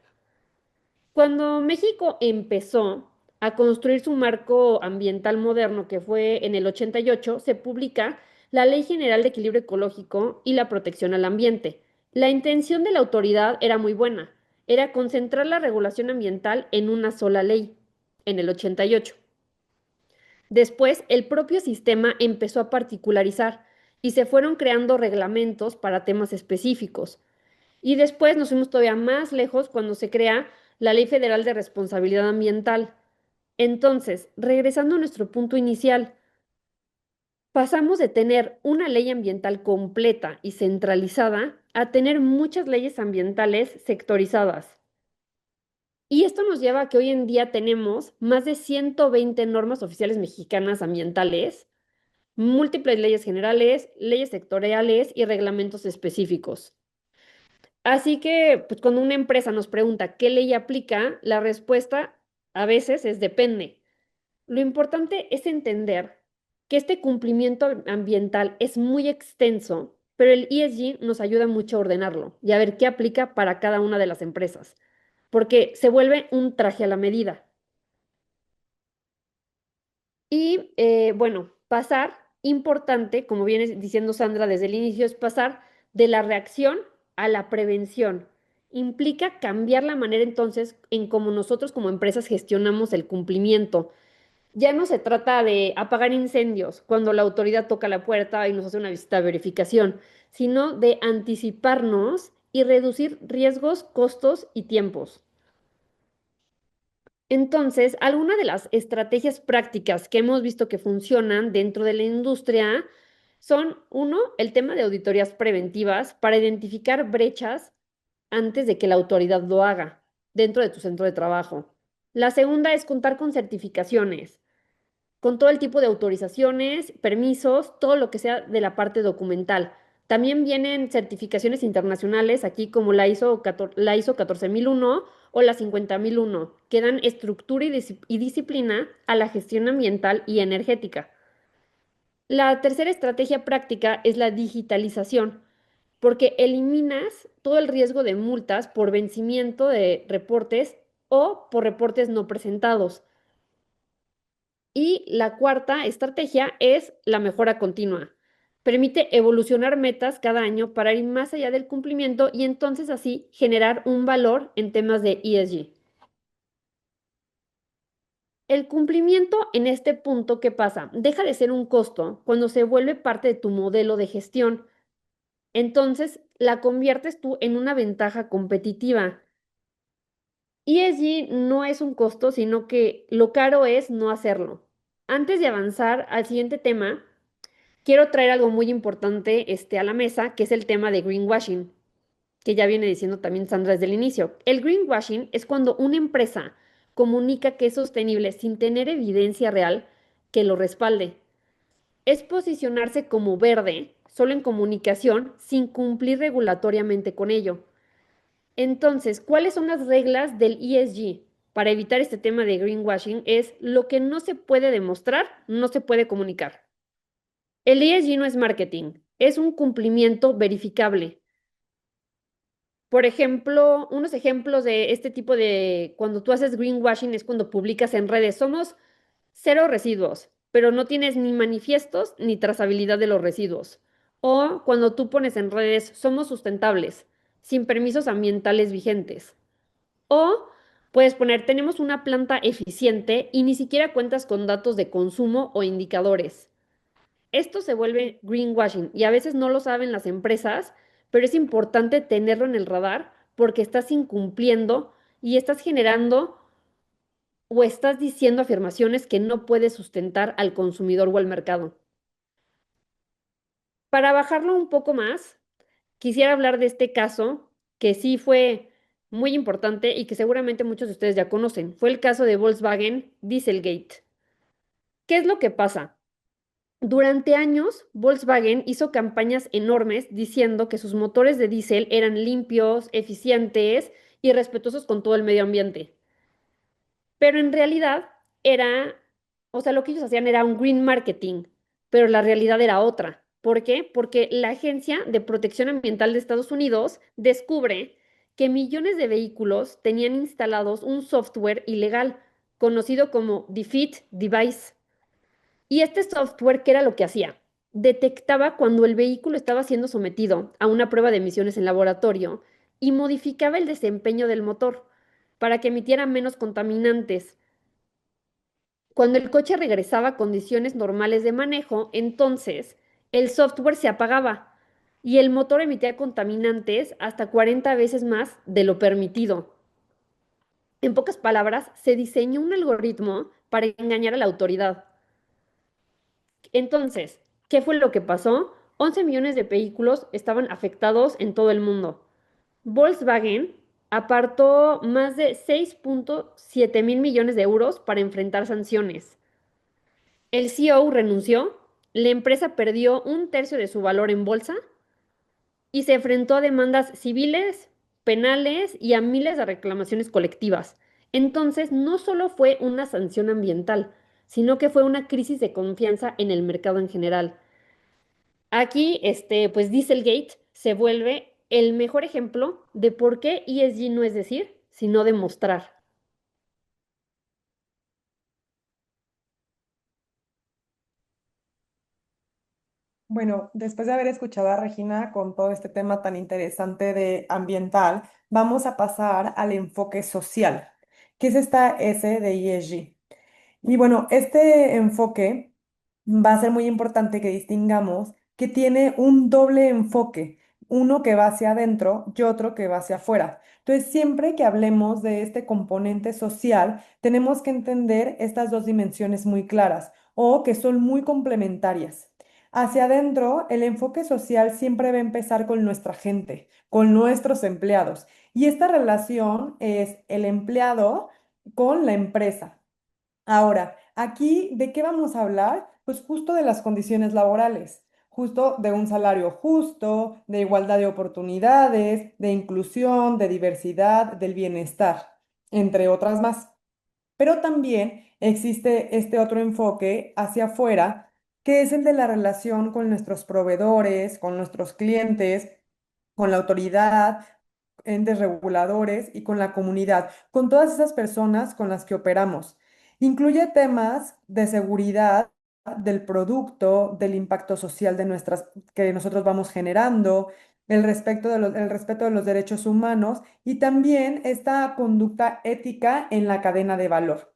Cuando México empezó a construir su marco ambiental moderno, que fue en el 88, se publica la Ley General de Equilibrio Ecológico y la Protección al Ambiente. La intención de la autoridad era muy buena, era concentrar la regulación ambiental en una sola ley, en el 88. Después, el propio sistema empezó a particularizar y se fueron creando reglamentos para temas específicos. Y después nos fuimos todavía más lejos cuando se crea la Ley Federal de Responsabilidad Ambiental. Entonces, regresando a nuestro punto inicial, pasamos de tener una ley ambiental completa y centralizada a tener muchas leyes ambientales sectorizadas. Y esto nos lleva a que hoy en día tenemos más de 120 normas oficiales mexicanas ambientales, múltiples leyes generales, leyes sectoriales y reglamentos específicos. Así que, pues cuando una empresa nos pregunta qué ley aplica, la respuesta a veces es depende. Lo importante es entender que este cumplimiento ambiental es muy extenso, pero el ESG nos ayuda mucho a ordenarlo y a ver qué aplica para cada una de las empresas, porque se vuelve un traje a la medida. Y bueno, pasar, importante, como viene diciendo Sandra desde el inicio, es pasar de la reacción a la prevención. Implica cambiar la manera entonces en cómo nosotros como empresas gestionamos el cumplimiento. Ya no se trata de apagar incendios cuando la autoridad toca la puerta y nos hace una visita de verificación, sino de anticiparnos y reducir riesgos, costos y tiempos. Entonces, algunas de las estrategias prácticas que hemos visto que funcionan dentro de la industria son, uno, el tema de auditorías preventivas para identificar brechas antes de que la autoridad lo haga dentro de tu centro de trabajo. La segunda es contar con certificaciones con todo el tipo de autorizaciones, permisos, todo lo que sea de la parte documental. También vienen certificaciones internacionales, aquí como la ISO 14001 o la 50001, que dan estructura y disciplina a la gestión ambiental y energética. La tercera estrategia práctica es la digitalización, porque eliminas todo el riesgo de multas por vencimiento de reportes o por reportes no presentados. Y la cuarta estrategia es la mejora continua. Permite evolucionar metas cada año para ir más allá del cumplimiento y entonces así generar un valor en temas de ESG. El cumplimiento en este punto, ¿qué pasa? Deja de ser un costo cuando se vuelve parte de tu modelo de gestión. Entonces la conviertes tú en una ventaja competitiva. ESG no es un costo, sino que lo caro es no hacerlo. Antes de avanzar al siguiente tema, quiero traer algo muy importante a la mesa, que es el tema de greenwashing, que ya viene diciendo también Sandra desde el inicio. El greenwashing es cuando una empresa comunica que es sostenible sin tener evidencia real que lo respalde. Es posicionarse como verde solo en comunicación sin cumplir regulatoriamente con ello. Entonces, ¿cuáles son las reglas del ESG? Para evitar este tema de greenwashing es lo que no se puede demostrar, no se puede comunicar. El ESG no es marketing, es un cumplimiento verificable. Por ejemplo, unos ejemplos de este tipo de, cuando tú haces greenwashing es cuando publicas en redes, somos cero residuos, pero no tienes ni manifiestos ni trazabilidad de los residuos. O cuando tú pones en redes, somos sustentables, sin permisos ambientales vigentes. O puedes poner, tenemos una planta eficiente y ni siquiera cuentas con datos de consumo o indicadores. Esto se vuelve greenwashing y a veces no lo saben las empresas, pero es importante tenerlo en el radar porque estás incumpliendo y estás generando o estás diciendo afirmaciones que no puedes sustentar al consumidor o al mercado. Para bajarlo un poco más, quisiera hablar de este caso que sí fue muy importante y que seguramente muchos de ustedes ya conocen. Fue el caso de Volkswagen Dieselgate. ¿Qué es lo que pasa? Durante años, Volkswagen hizo campañas enormes diciendo que sus motores de diésel eran limpios, eficientes y respetuosos con todo el medio ambiente. Pero en realidad era, o sea, lo que ellos hacían era un green marketing, pero la realidad era otra. ¿Por qué? Porque la Agencia de Protección Ambiental de Estados Unidos descubre que millones de vehículos tenían instalados un software ilegal conocido como Defeat Device. Y este software, ¿qué era lo que hacía? Detectaba cuando el vehículo estaba siendo sometido a una prueba de emisiones en laboratorio y modificaba el desempeño del motor para que emitiera menos contaminantes. Cuando el coche regresaba a condiciones normales de manejo, entonces el software se apagaba y el motor emitía contaminantes hasta 40 veces más de lo permitido. En pocas palabras, se diseñó un algoritmo para engañar a la autoridad. Entonces, ¿qué fue lo que pasó? 11 millones de vehículos estaban afectados en todo el mundo. Volkswagen apartó más de 6.7 mil millones de euros para enfrentar sanciones. El CEO renunció, la empresa perdió un tercio de su valor en bolsa y se enfrentó a demandas civiles, penales y a miles de reclamaciones colectivas. Entonces, no solo fue una sanción ambiental, sino que fue una crisis de confianza en el mercado en general. Aquí, pues Dieselgate se vuelve el mejor ejemplo de por qué ESG no es decir, sino demostrar. Bueno, después de haber escuchado a Regina con todo este tema tan interesante de ambiental, vamos a pasar al enfoque social, que es esta S de ESG. Y bueno, este enfoque va a ser muy importante que distingamos que tiene un doble enfoque, uno que va hacia adentro y otro que va hacia afuera. Entonces, siempre que hablemos de este componente social, tenemos que entender estas dos dimensiones muy claras o que son muy complementarias. Hacia adentro, el enfoque social siempre va a empezar con nuestra gente, con nuestros empleados. Y esta relación es el empleado con la empresa. Ahora, aquí, ¿de qué vamos a hablar? Pues justo de las condiciones laborales, justo de un salario justo, de igualdad de oportunidades, de inclusión, de diversidad, del bienestar, entre otras más. Pero también existe este otro enfoque hacia afuera, que es el de la relación con nuestros proveedores, con nuestros clientes, con la autoridad, entes reguladores y con la comunidad, con todas esas personas con las que operamos. Incluye temas de seguridad del producto, del impacto social de nuestras, que nosotros vamos generando, el respeto de los derechos humanos y también esta conducta ética en la cadena de valor.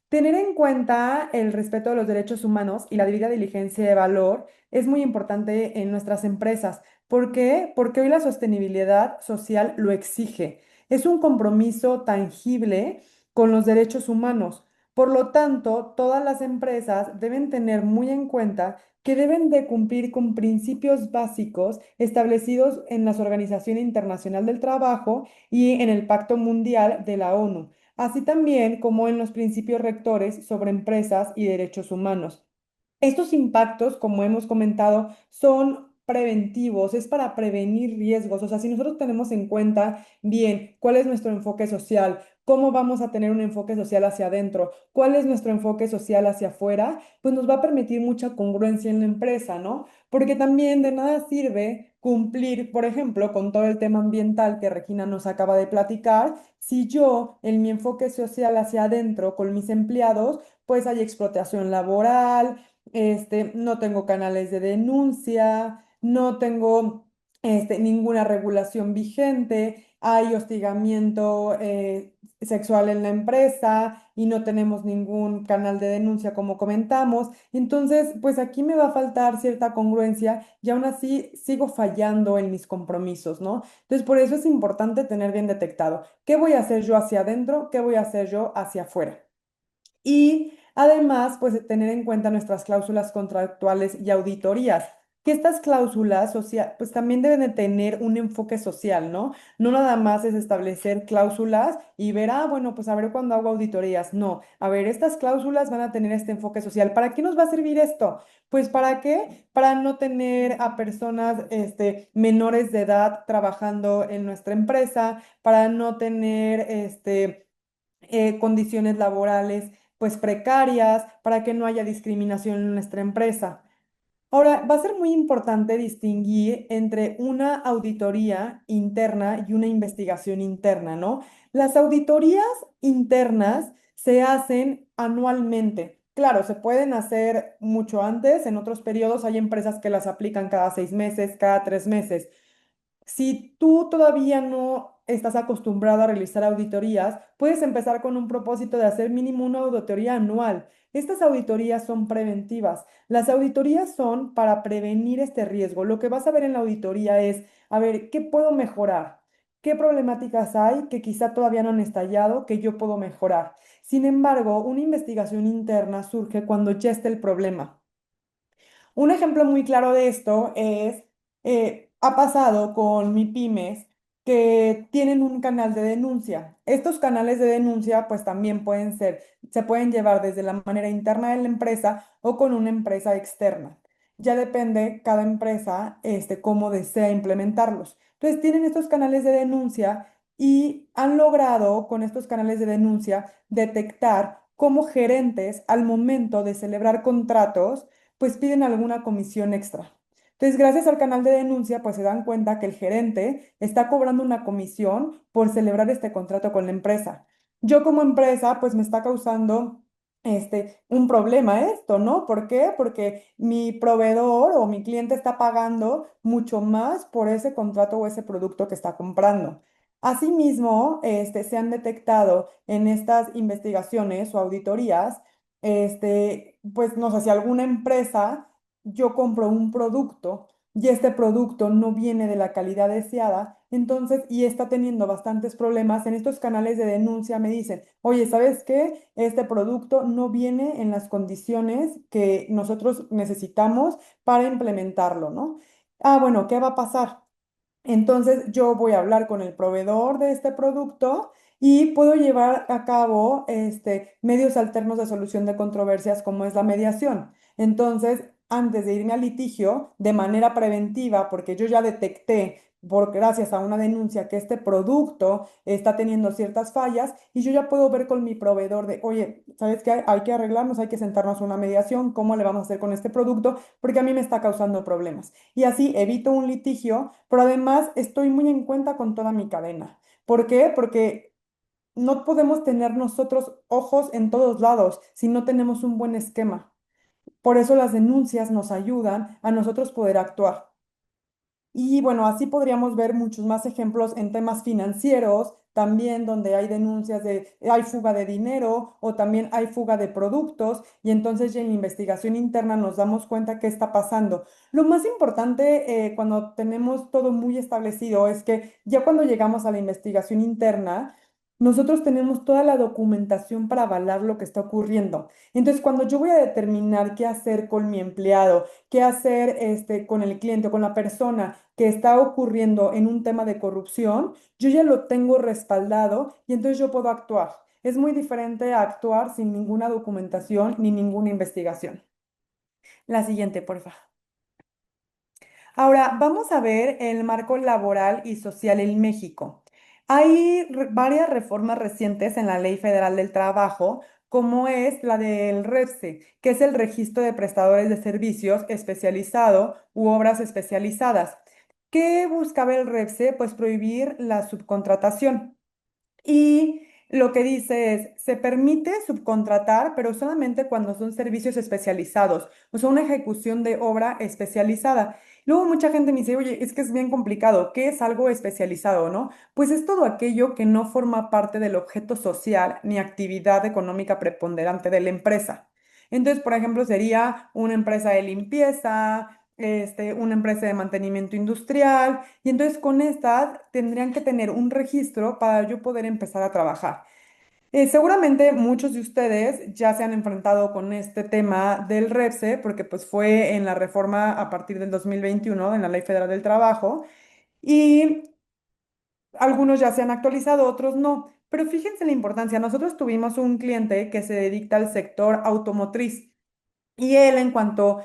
Tener en cuenta el respeto de los derechos humanos y la debida diligencia de valor es muy importante en nuestras empresas. ¿Por qué? Porque hoy la sostenibilidad social lo exige. Es un compromiso tangible con los derechos humanos. Por lo tanto, todas las empresas deben tener muy en cuenta que deben de cumplir con principios básicos establecidos en la Organización Internacional del Trabajo y en el Pacto Mundial de la ONU, así también como en los principios rectores sobre empresas y derechos humanos. Estos impactos, como hemos comentado, son preventivos, es para prevenir riesgos. O sea, si nosotros tenemos en cuenta bien cuál es nuestro enfoque social, cómo vamos a tener un enfoque social hacia adentro, cuál es nuestro enfoque social hacia afuera, pues nos va a permitir mucha congruencia en la empresa, ¿no? Porque también de nada sirve cumplir, por ejemplo, con todo el tema ambiental que Regina nos acaba de platicar, si yo en mi enfoque social hacia adentro con mis empleados, pues hay explotación laboral, no tengo canales de denuncia, no tengo ninguna regulación vigente, hay hostigamiento sexual en la empresa y no tenemos ningún canal de denuncia como comentamos. Entonces, pues aquí me va a faltar cierta congruencia y aún así sigo fallando en mis compromisos, ¿no? Entonces, por eso es importante tener bien detectado qué voy a hacer yo hacia adentro, qué voy a hacer yo hacia afuera. Y además, pues tener en cuenta nuestras cláusulas contractuales y auditorías, que estas cláusulas pues también deben de tener un enfoque social, ¿no? No nada más es establecer cláusulas y ver, bueno, pues a ver cuándo hago auditorías. No, a ver, estas cláusulas van a tener este enfoque social. ¿Para qué nos va a servir esto? Pues ¿para qué? Para no tener a personas, menores de edad trabajando en nuestra empresa, para no tener, condiciones laborales pues precarias, para que no haya discriminación en nuestra empresa. Ahora, va a ser muy importante distinguir entre una auditoría interna y una investigación interna, ¿no? Las auditorías internas se hacen anualmente. Claro, se pueden hacer mucho antes, en otros periodos hay empresas que las aplican cada 6 meses, cada 3 meses. Si tú todavía no estás acostumbrado a realizar auditorías, puedes empezar con un propósito de hacer mínimo una auditoría anual. Estas auditorías son preventivas. Las auditorías son para prevenir este riesgo. Lo que vas a ver en la auditoría es, a ver, ¿qué puedo mejorar? ¿Qué problemáticas hay que quizá todavía no han estallado que yo puedo mejorar? Sin embargo, una investigación interna surge cuando ya está el problema. Un ejemplo muy claro de esto es, ha pasado con MIPYMES que tienen un canal de denuncia. Estos canales de denuncia pues también se pueden llevar desde la manera interna de la empresa o con una empresa externa. Ya depende cada empresa, cómo desea implementarlos. Entonces tienen estos canales de denuncia y han logrado con estos canales de denuncia detectar cómo gerentes al momento de celebrar contratos pues piden alguna comisión extra. Entonces, gracias al canal de denuncia, pues se dan cuenta que el gerente está cobrando una comisión por celebrar este contrato con la empresa. Yo como empresa, pues me está causando un problema esto, ¿no? ¿Por qué? Porque mi proveedor o mi cliente está pagando mucho más por ese contrato o ese producto que está comprando. Asimismo, se han detectado en estas investigaciones o auditorías pues no sé, si alguna empresa, yo compro un producto y este producto no viene de la calidad deseada, entonces, y está teniendo bastantes problemas, en estos canales de denuncia me dicen, oye, ¿sabes qué? Este producto no viene en las condiciones que nosotros necesitamos para implementarlo, ¿no? Bueno, ¿qué va a pasar? Entonces yo voy a hablar con el proveedor de este producto y puedo llevar a cabo medios alternos de solución de controversias como es la mediación. Entonces, antes de irme al litigio, de manera preventiva, porque yo ya detecté gracias a una denuncia que este producto está teniendo ciertas fallas y yo ya puedo ver con mi proveedor de, oye, ¿sabes qué? Hay que arreglarnos, hay que sentarnos a una mediación, ¿cómo le vamos a hacer con este producto? Porque a mí me está causando problemas. Y así evito un litigio, pero además estoy muy en cuenta con toda mi cadena. ¿Por qué? Porque no podemos tener nosotros ojos en todos lados si no tenemos un buen esquema. Por eso las denuncias nos ayudan a nosotros poder actuar. Y bueno, así podríamos ver muchos más ejemplos en temas financieros, también donde hay denuncias de, hay fuga de dinero o también hay fuga de productos y entonces ya en la investigación interna nos damos cuenta qué está pasando. Lo más importante cuando tenemos todo muy establecido es que ya cuando llegamos a la investigación interna, nosotros tenemos toda la documentación para avalar lo que está ocurriendo. Entonces, cuando yo voy a determinar qué hacer con mi empleado, qué hacer con el cliente o con la persona que está ocurriendo en un tema de corrupción, yo ya lo tengo respaldado y entonces yo puedo actuar. Es muy diferente a actuar sin ninguna documentación ni ninguna investigación. La siguiente, por favor. Ahora, vamos a ver el marco laboral y social en México. Hay varias reformas recientes en la Ley Federal del Trabajo, como es la del REPSE, que es el Registro de Prestadores de Servicios Especializado u Obras Especializadas. ¿Qué buscaba el REPSE? Pues prohibir la subcontratación. Y lo que dice es, se permite subcontratar, pero solamente cuando son servicios especializados, o sea, una ejecución de obra especializada. Luego mucha gente me dice, oye, es que es bien complicado, ¿qué es algo especializado, no? Pues es todo aquello que no forma parte del objeto social ni actividad económica preponderante de la empresa. Entonces, por ejemplo, sería una empresa de limpieza, una empresa de mantenimiento industrial, y entonces con estas tendrían que tener un registro para yo poder empezar a trabajar. Seguramente muchos de ustedes ya se han enfrentado con este tema del REPSE, porque pues fue en la reforma a partir del 2021 en la Ley Federal del Trabajo, y algunos ya se han actualizado, otros no. Pero fíjense la importancia. Nosotros tuvimos un cliente que se dedica al sector automotriz. Y él, en cuanto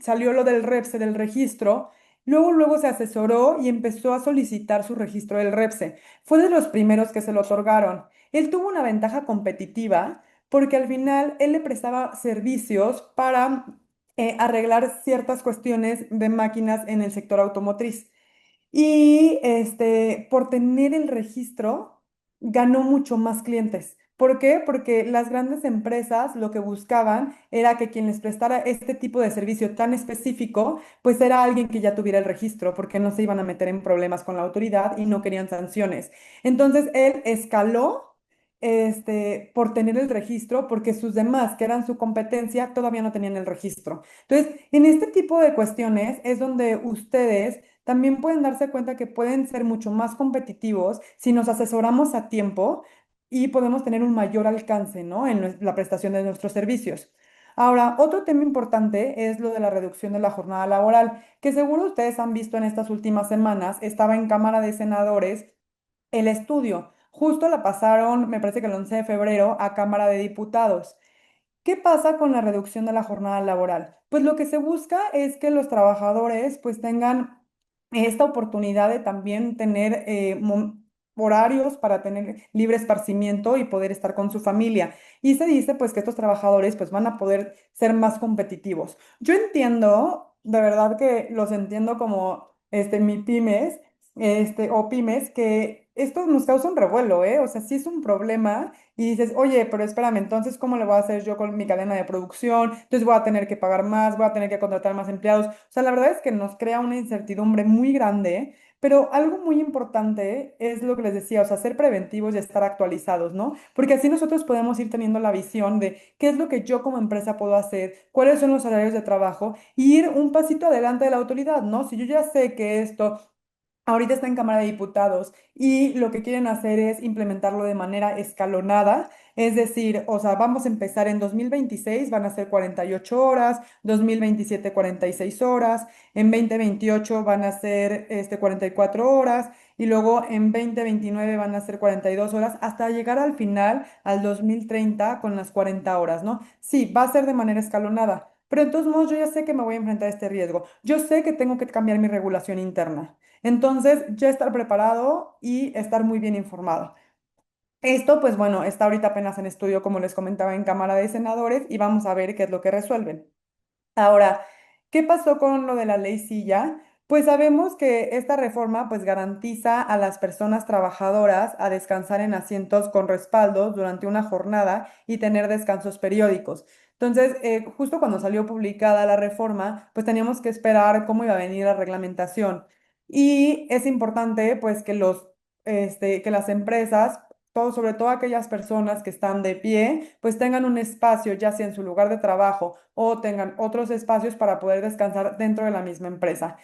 salió lo del REPSE, del registro, luego se asesoró y empezó a solicitar su registro del REPSE. Fue de los primeros que se lo otorgaron. Él tuvo una ventaja competitiva porque al final él le prestaba servicios para arreglar ciertas cuestiones de máquinas en el sector automotriz. Y por tener el registro, ganó mucho más clientes. ¿Por qué? Porque las grandes empresas lo que buscaban era que quien les prestara este tipo de servicio tan específico, pues era alguien que ya tuviera el registro, porque no se iban a meter en problemas con la autoridad y no querían sanciones. Entonces él escaló, por tener el registro, porque sus demás, que eran su competencia, todavía no tenían el registro. Entonces, en este tipo de cuestiones es donde ustedes también pueden darse cuenta que pueden ser mucho más competitivos si nos asesoramos a tiempo y podemos tener un mayor alcance, ¿no? En la prestación de nuestros servicios. Ahora, otro tema importante es lo de la reducción de la jornada laboral, que seguro ustedes han visto en estas últimas semanas. Estaba en Cámara de Senadores el estudio. Justo la pasaron, me parece que el 11 de febrero, a Cámara de Diputados. ¿Qué pasa con la reducción de la jornada laboral? Pues lo que se busca es que los trabajadores pues tengan esta oportunidad de también tener horarios para tener libre esparcimiento y poder estar con su familia. Y se dice pues que estos trabajadores pues van a poder ser más competitivos. Yo entiendo, de verdad que los entiendo como mi pymes, o pymes, que esto nos causa un revuelo, ¿eh? O sea, sí es un problema y dices, oye, pero espérame, entonces, ¿cómo le voy a hacer yo con mi cadena de producción? Entonces voy a tener que pagar más, voy a tener que contratar más empleados. O sea, la verdad es que nos crea una incertidumbre muy grande, pero algo muy importante es lo que les decía, o sea, ser preventivos y estar actualizados, ¿no? Porque así nosotros podemos ir teniendo la visión de qué es lo que yo como empresa puedo hacer, cuáles son los horarios de trabajo y ir un pasito adelante de la autoridad, ¿no? Si yo ya sé que esto ahorita está en Cámara de Diputados y lo que quieren hacer es implementarlo de manera escalonada, es decir, o sea, vamos a empezar en 2026, van a ser 48 horas, 2027 46 horas, en 2028 van a ser 44 horas y luego en 2029 van a ser 42 horas hasta llegar al final, al 2030 con las 40 horas, ¿no? Sí, va a ser de manera escalonada. Pero de todos modos, yo ya sé que me voy a enfrentar a este riesgo. Yo sé que tengo que cambiar mi regulación interna. Entonces, ya estar preparado y estar muy bien informado. Esto, pues bueno, está ahorita apenas en estudio, como les comentaba, en Cámara de Senadores y vamos a ver qué es lo que resuelven. Ahora, ¿qué pasó con lo de la ley Silla? Pues sabemos que esta reforma pues garantiza a las personas trabajadoras a descansar en asientos con respaldos durante una jornada y tener descansos periódicos. Entonces, justo cuando salió publicada la reforma, pues teníamos que esperar cómo iba a venir la reglamentación. Y es importante pues que las empresas, sobre todo aquellas personas que están de pie, pues tengan un espacio, ya sea en su lugar de trabajo o tengan otros espacios para poder descansar dentro de la misma empresa.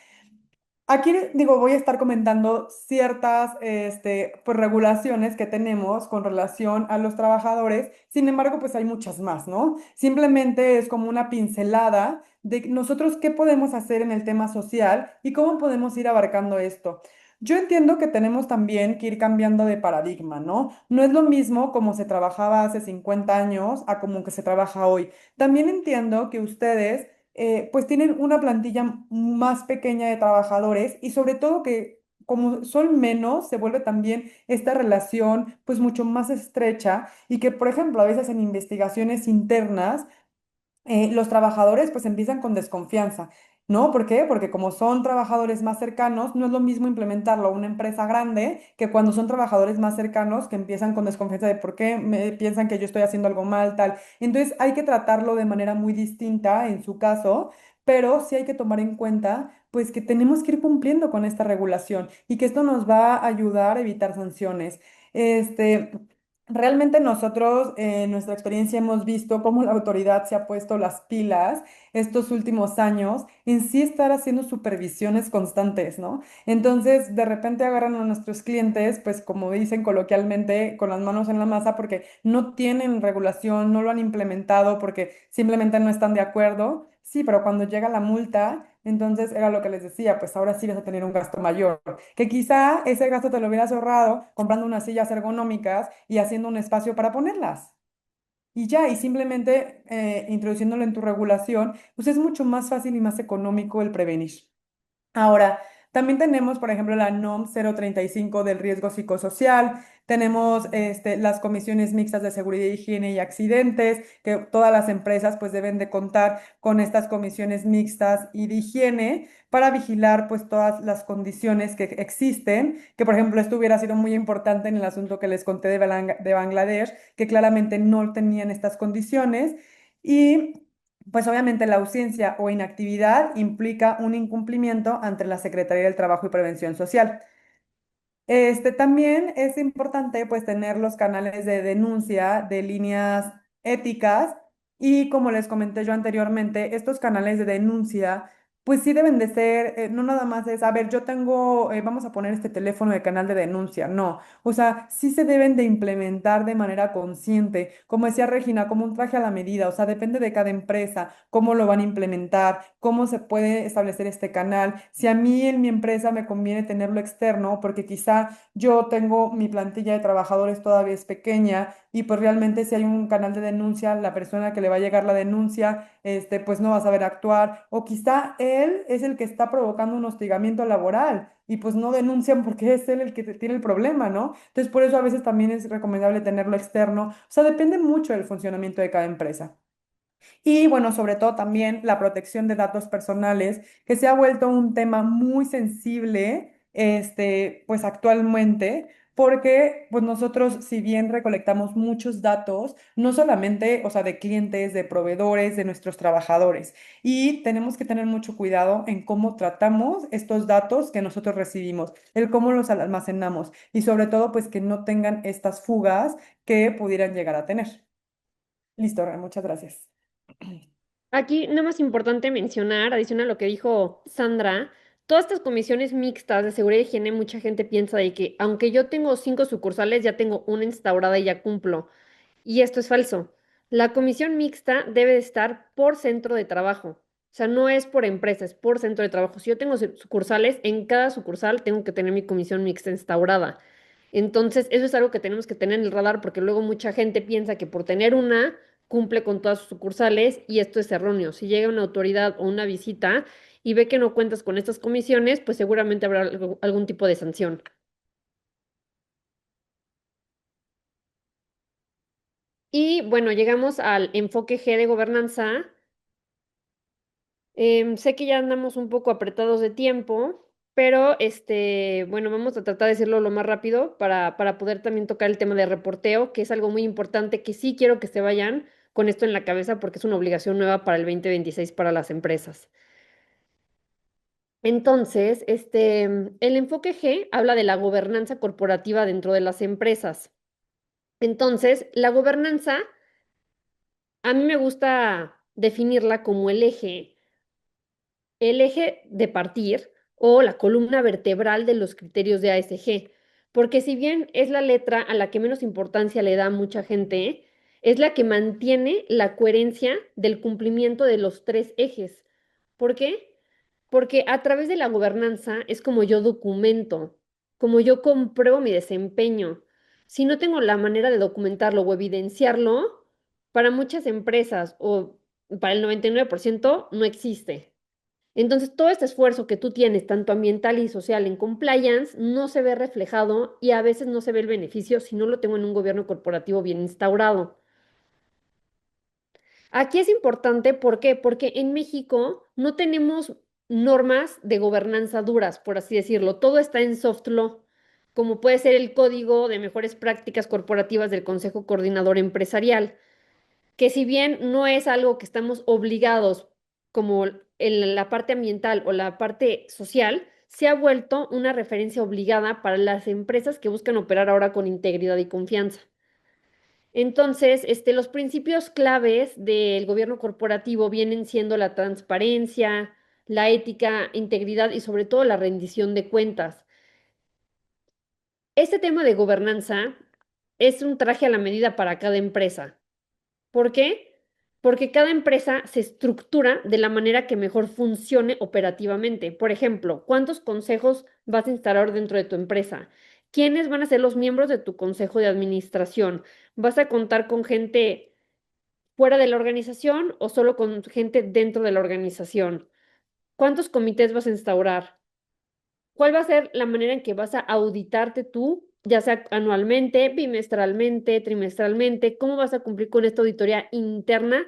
Aquí digo, voy a estar comentando ciertas pues, regulaciones que tenemos con relación a los trabajadores. Sin embargo, pues hay muchas más, ¿no? Simplemente es como una pincelada de nosotros qué podemos hacer en el tema social y cómo podemos ir abarcando esto. Yo entiendo que tenemos también que ir cambiando de paradigma, ¿no? No es lo mismo como se trabajaba hace 50 años a como que se trabaja hoy. También entiendo que ustedes pues tienen una plantilla más pequeña de trabajadores y sobre todo que como son menos, se vuelve también esta relación pues mucho más estrecha y que, por ejemplo, a veces en investigaciones internas, los trabajadores pues empiezan con desconfianza, ¿no? ¿Por qué? Porque como son trabajadores más cercanos, no es lo mismo implementarlo a una empresa grande que cuando son trabajadores más cercanos que empiezan con desconfianza de por qué me piensan que yo estoy haciendo algo mal, tal. Entonces hay que tratarlo de manera muy distinta en su caso, pero sí hay que tomar en cuenta pues que tenemos que ir cumpliendo con esta regulación y que esto nos va a ayudar a evitar sanciones. Este, Realmente nosotros en nuestra experiencia hemos visto cómo la autoridad se ha puesto las pilas estos últimos años en sí estar haciendo supervisiones constantes, ¿no? Entonces, de repente agarran a nuestros clientes, pues como dicen coloquialmente, con las manos en la masa porque no tienen regulación, no lo han implementado porque simplemente no están de acuerdo. Sí, pero cuando llega la multa, entonces era lo que les decía, pues ahora sí vas a tener un gasto mayor que quizá ese gasto te lo hubieras ahorrado comprando unas sillas ergonómicas y haciendo un espacio para ponerlas. Y ya, y simplemente introduciéndolo en tu regulación, pues es mucho más fácil y más económico el prevenir. Ahora, también tenemos, por ejemplo, la NOM 035 del riesgo psicosocial, tenemos las comisiones mixtas de seguridad, higiene y accidentes, que todas las empresas pues deben de contar con estas comisiones mixtas y de higiene para vigilar pues todas las condiciones que existen, que por ejemplo esto hubiera sido muy importante en el asunto que les conté de Bangladesh, que claramente no tenían estas condiciones. Y pues obviamente la ausencia o inactividad implica un incumplimiento ante la Secretaría del Trabajo y Prevención Social. También es importante pues tener los canales de denuncia de líneas éticas y como les comenté yo anteriormente, estos canales de denuncia pues sí deben de ser, no nada más es, a ver, yo tengo, vamos a poner este teléfono de canal de denuncia, no, o sea, sí se deben de implementar de manera consciente, como decía Regina, como un traje a la medida, o sea, depende de cada empresa, cómo lo van a implementar, cómo se puede establecer este canal, si a mí en mi empresa me conviene tenerlo externo, porque quizá yo tengo mi plantilla de trabajadores todavía es pequeña y pues realmente si hay un canal de denuncia, la persona que le va a llegar la denuncia, pues no va a saber actuar o quizá él es el que está provocando un hostigamiento laboral y pues no denuncian porque es él el que tiene el problema, ¿no? Entonces por eso a veces también es recomendable tenerlo externo. O sea, depende mucho del funcionamiento de cada empresa. Y bueno, sobre todo también la protección de datos personales, que se ha vuelto un tema muy sensible, pues actualmente, porque pues nosotros, si bien recolectamos muchos datos, no solamente, o sea, de clientes, de proveedores, de nuestros trabajadores, y tenemos que tener mucho cuidado en cómo tratamos estos datos que nosotros recibimos, el cómo los almacenamos, y sobre todo, pues que no tengan estas fugas que pudieran llegar a tener. Listo, Ray, muchas gracias. Aquí, nada más importante mencionar, adicional a lo que dijo Sandra, todas estas comisiones mixtas de seguridad y higiene, mucha gente piensa de que aunque yo tengo 5 sucursales, ya tengo una instaurada y ya cumplo. Y esto es falso. La comisión mixta debe de estar por centro de trabajo. O sea, no es por empresa, es por centro de trabajo. Si yo tengo sucursales, en cada sucursal tengo que tener mi comisión mixta instaurada. Entonces, eso es algo que tenemos que tener en el radar porque luego mucha gente piensa que por tener una cumple con todas sus sucursales y esto es erróneo. Si llega una autoridad o una visita y ve que no cuentas con estas comisiones, pues seguramente habrá algún tipo de sanción. Y bueno, llegamos al enfoque G de gobernanza. Sé que ya andamos un poco apretados de tiempo, pero bueno, vamos a tratar de decirlo lo más rápido para poder también tocar el tema de reporteo, que es algo muy importante que sí quiero que se vayan con esto en la cabeza porque es una obligación nueva para el 2026 para las empresas. Entonces, el enfoque G habla de la gobernanza corporativa dentro de las empresas. Entonces, la gobernanza, a mí me gusta definirla como el eje de partir o la columna vertebral de los criterios de ASG, porque si bien es la letra a la que menos importancia le da mucha gente, es la que mantiene la coherencia del cumplimiento de los tres ejes. ¿Por qué? Porque a través de la gobernanza es como yo documento, como yo compruebo mi desempeño. Si no tengo la manera de documentarlo o evidenciarlo, para muchas empresas o para el 99% no existe. Entonces, todo este esfuerzo que tú tienes, tanto ambiental y social en compliance, no se ve reflejado y a veces no se ve el beneficio si no lo tengo en un gobierno corporativo bien instaurado. Aquí es importante, ¿por qué? Porque en México no tenemos normas de gobernanza duras, por así decirlo. Todo está en soft law, como puede ser el Código de Mejores Prácticas Corporativas del Consejo Coordinador Empresarial, que si bien no es algo que estamos obligados como en la parte ambiental o la parte social, se ha vuelto una referencia obligada para las empresas que buscan operar ahora con integridad y confianza. Entonces, los principios claves del gobierno corporativo vienen siendo la transparencia, la ética, integridad y sobre todo la rendición de cuentas. Este tema de gobernanza es un traje a la medida para cada empresa. ¿Por qué? Porque cada empresa se estructura de la manera que mejor funcione operativamente. Por ejemplo, ¿cuántos consejos vas a instalar dentro de tu empresa? ¿Quiénes van a ser los miembros de tu consejo de administración? ¿Vas a contar con gente fuera de la organización o solo con gente dentro de la organización? ¿Cuántos comités vas a instaurar? ¿Cuál va a ser la manera en que vas a auditarte tú, ya sea anualmente, bimestralmente, trimestralmente? ¿Cómo vas a cumplir con esta auditoría interna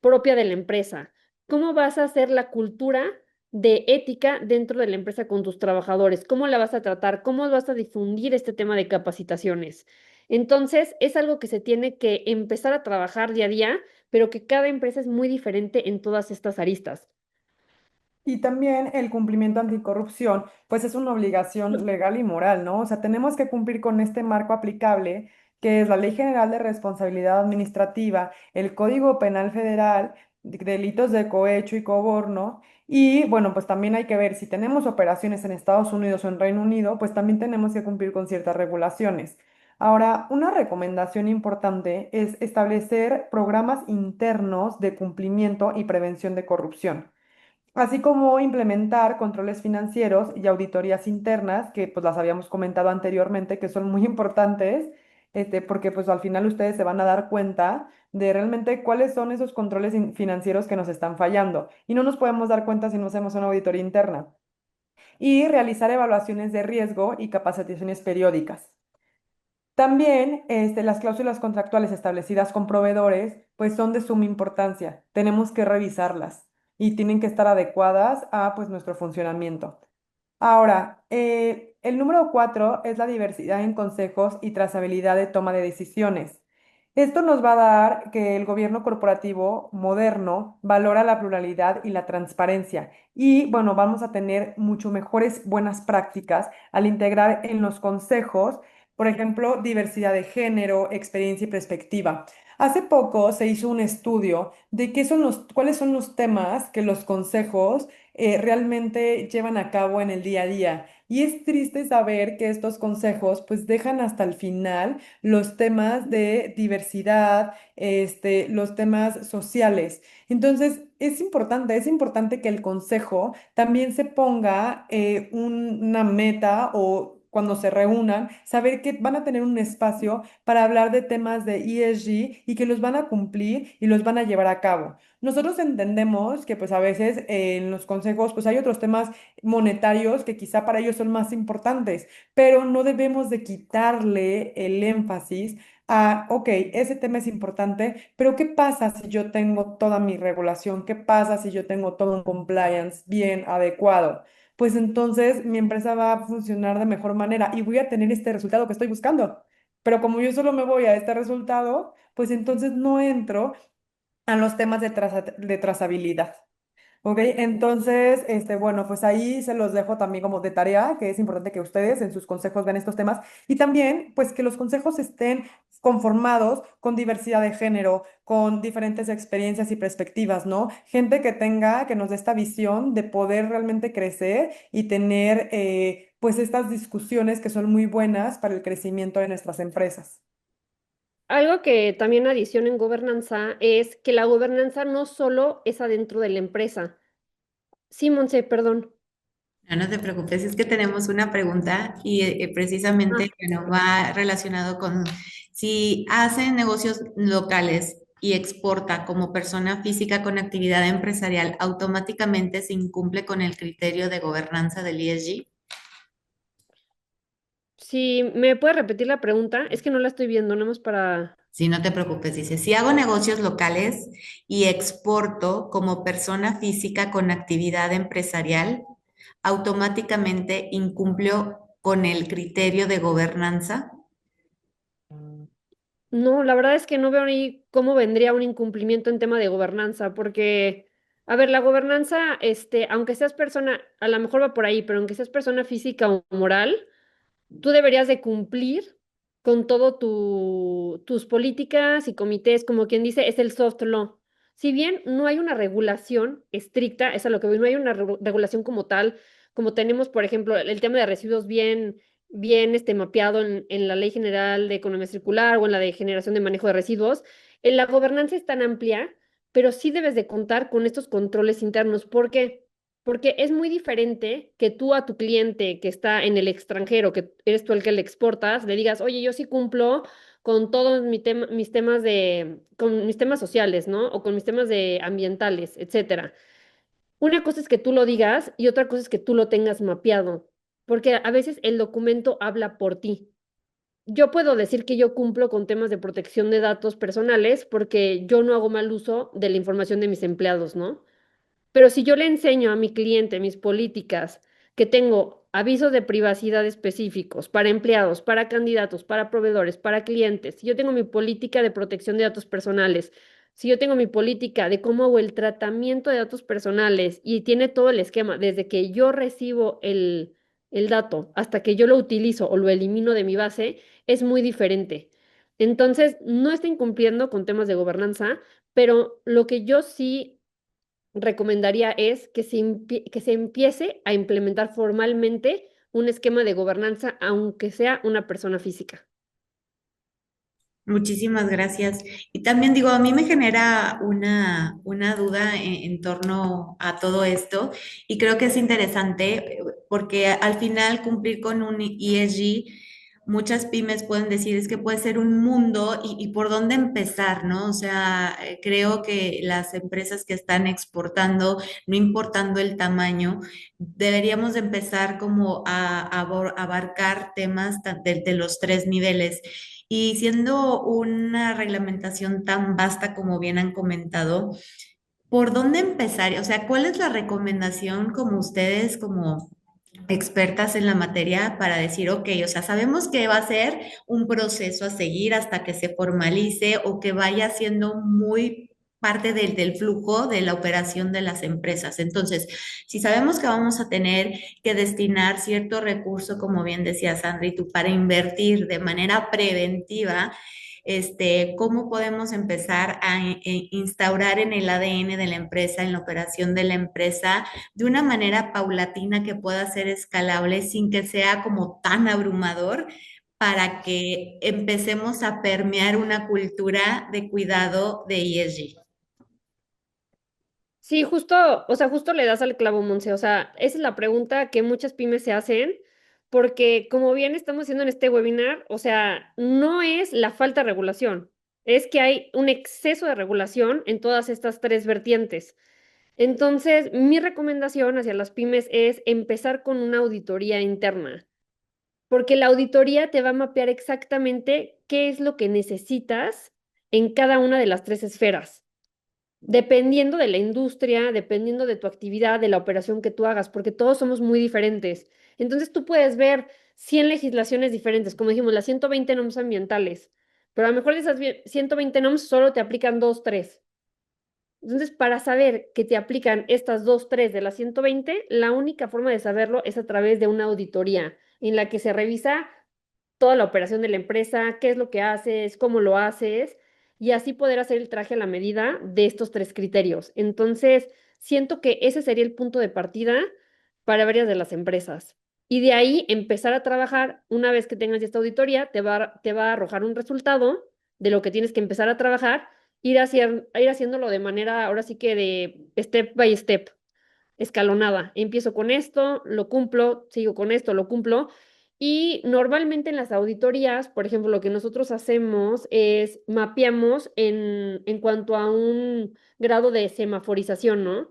propia de la empresa? ¿Cómo vas a hacer la cultura de ética dentro de la empresa con tus trabajadores? ¿Cómo la vas a tratar? ¿Cómo vas a difundir este tema de capacitaciones? Entonces, es algo que se tiene que empezar a trabajar día a día, pero que cada empresa es muy diferente en todas estas aristas. Y también el cumplimiento anticorrupción, pues es una obligación legal y moral, ¿no? O sea, tenemos que cumplir con este marco aplicable, que es la Ley General de Responsabilidad Administrativa, el Código Penal Federal, delitos de cohecho y coborno. Y bueno, pues también hay que ver si tenemos operaciones en Estados Unidos o en Reino Unido, pues también tenemos que cumplir con ciertas regulaciones. Ahora, una recomendación importante es establecer programas internos de cumplimiento y prevención de corrupción, así como implementar controles financieros y auditorías internas, que pues las habíamos comentado anteriormente, que son muy importantes, porque pues al final ustedes se van a dar cuenta de realmente cuáles son esos controles financieros que nos están fallando. Y no nos podemos dar cuenta si no hacemos una auditoría interna. Y realizar evaluaciones de riesgo y capacitaciones periódicas. También las cláusulas contractuales establecidas con proveedores, pues son de suma importancia. Tenemos que revisarlas y tienen que estar adecuadas a pues nuestro funcionamiento. Ahora, el número 4 es la diversidad en consejos y trazabilidad de toma de decisiones. Esto nos va a dar que el gobierno corporativo moderno valora la pluralidad y la transparencia. Y bueno, vamos a tener mucho mejores buenas prácticas al integrar en los consejos, por ejemplo, diversidad de género, experiencia y perspectiva. Hace poco se hizo un estudio de cuáles son los temas que los consejos realmente llevan a cabo en el día a día. Y es triste saber que estos consejos pues dejan hasta el final los temas de diversidad, los temas sociales. Entonces, es importante que el consejo también se ponga una meta o cuando se reúnan, saber que van a tener un espacio para hablar de temas de ESG y que los van a cumplir y los van a llevar a cabo. Nosotros entendemos que pues a veces en los consejos pues hay otros temas monetarios que quizá para ellos son más importantes, pero no debemos de quitarle el énfasis a, ok, ese tema es importante, pero ¿qué pasa si yo tengo toda mi regulación? ¿Qué pasa si yo tengo todo un compliance bien adecuado? Pues entonces mi empresa va a funcionar de mejor manera y voy a tener este resultado que estoy buscando. Pero como yo solo me voy a este resultado, pues entonces no entro a los temas de trazabilidad. Ok, entonces, bueno, pues ahí se los dejo también como de tarea, que es importante que ustedes en sus consejos vean estos temas y también, pues que los consejos estén conformados con diversidad de género, con diferentes experiencias y perspectivas, ¿no? Gente que tenga, que nos dé esta visión de poder realmente crecer y tener, pues estas discusiones que son muy buenas para el crecimiento de nuestras empresas. Algo que también adiciona en gobernanza es que la gobernanza no solo es adentro de la empresa. Sí, Monse, perdón. No, no te preocupes, es que tenemos una pregunta y Ah, precisamente, bueno, va relacionado con si hacen negocios locales, y exporta como persona física con actividad empresarial, automáticamente se incumple con el criterio de gobernanza del ESG. Si me puedes repetir la pregunta, es que no la estoy viendo, nada más para... Si no te preocupes, dice, si hago negocios locales y exporto como persona física con actividad empresarial, automáticamente incumplo con el criterio de gobernanza. No, la verdad es que no veo ni cómo vendría un incumplimiento en tema de gobernanza, porque, a ver, la gobernanza, aunque seas persona, a lo mejor va por ahí, pero aunque seas persona física o moral, tú deberías de cumplir con todo tus políticas y comités, como quien dice, es el soft law. Si bien no hay una regulación estricta, es a lo que voy, no hay una regulación como tal, como tenemos, por ejemplo, el tema de residuos bien mapeado en la Ley General de Economía Circular o en la de Generación de Manejo de Residuos, la gobernanza es tan amplia, pero sí debes de contar con estos controles internos. ¿Por qué? Porque es muy diferente que tú a tu cliente que está en el extranjero, que eres tú el que le exportas, le digas, oye, yo sí cumplo con todos con mis temas sociales, ¿no? O con mis temas de ambientales, etcétera. Una cosa es que tú lo digas y otra cosa es que tú lo tengas mapeado, porque a veces el documento habla por ti. Yo puedo decir que yo cumplo con temas de protección de datos personales porque yo no hago mal uso de la información de mis empleados, ¿no? Pero si yo le enseño a mi cliente mis políticas, que tengo avisos de privacidad específicos para empleados, para candidatos, para proveedores, para clientes, si yo tengo mi política de protección de datos personales, si yo tengo mi política de cómo hago el tratamiento de datos personales y tiene todo el esquema, desde que yo recibo el dato hasta que yo lo utilizo o lo elimino de mi base, es muy diferente. Entonces, no está incumpliendo con temas de gobernanza, pero lo que yo sí recomendaría es que se empiece a implementar formalmente un esquema de gobernanza, aunque sea una persona física. Muchísimas gracias. Y también digo, a mí me genera una duda en torno a todo esto y creo que es interesante porque al final cumplir con un ESG, muchas pymes pueden decir es que puede ser un mundo y por dónde empezar, ¿no? O sea, creo que las empresas que están exportando, no importando el tamaño, deberíamos de empezar como a abarcar temas de los tres niveles. Y siendo una reglamentación tan vasta como bien han comentado, ¿por dónde empezar? O sea, ¿cuál es la recomendación como ustedes, como expertas en la materia, para decir, ok, o sea, sabemos que va a ser un proceso a seguir hasta que se formalice o que vaya siendo muy parte del flujo de la operación de las empresas? Entonces, si sabemos que vamos a tener que destinar cierto recurso, como bien decía Sandra, tú, para invertir de manera preventiva, cómo podemos empezar a instaurar en el ADN de la empresa, en la operación de la empresa, de una manera paulatina que pueda ser escalable sin que sea como tan abrumador para que empecemos a permear una cultura de cuidado de ESG. Sí, justo, o sea, justo le das al clavo, Monse. O sea, esa es la pregunta que muchas pymes se hacen, porque como bien estamos haciendo en este webinar, o sea, no es la falta de regulación, es que hay un exceso de regulación en todas estas tres vertientes. Entonces, mi recomendación hacia las pymes es empezar con una auditoría interna, porque la auditoría te va a mapear exactamente qué es lo que necesitas en cada una de las tres esferas, dependiendo de la industria, dependiendo de tu actividad, de la operación que tú hagas, porque todos somos muy diferentes. Entonces, tú puedes ver 100 legislaciones diferentes, como dijimos, las 120 normas ambientales, pero a lo mejor de esas 120 normas solo te aplican dos, tres. Entonces, para saber que te aplican estas dos, tres de las 120, la única forma de saberlo es a través de una auditoría en la que se revisa toda la operación de la empresa, qué es lo que haces, cómo lo haces, y así poder hacer el traje a la medida de estos tres criterios. Entonces, siento que ese sería el punto de partida para varias de las empresas. Y de ahí empezar a trabajar, una vez que tengas esta auditoría, te va a arrojar un resultado de lo que tienes que empezar a trabajar, ir haciéndolo de manera, ahora sí que de step by step, escalonada. Empiezo con esto, lo cumplo, sigo con esto, lo cumplo, Y normalmente en las auditorías, por ejemplo, lo que nosotros hacemos es mapeamos en cuanto a un grado de semaforización, ¿no?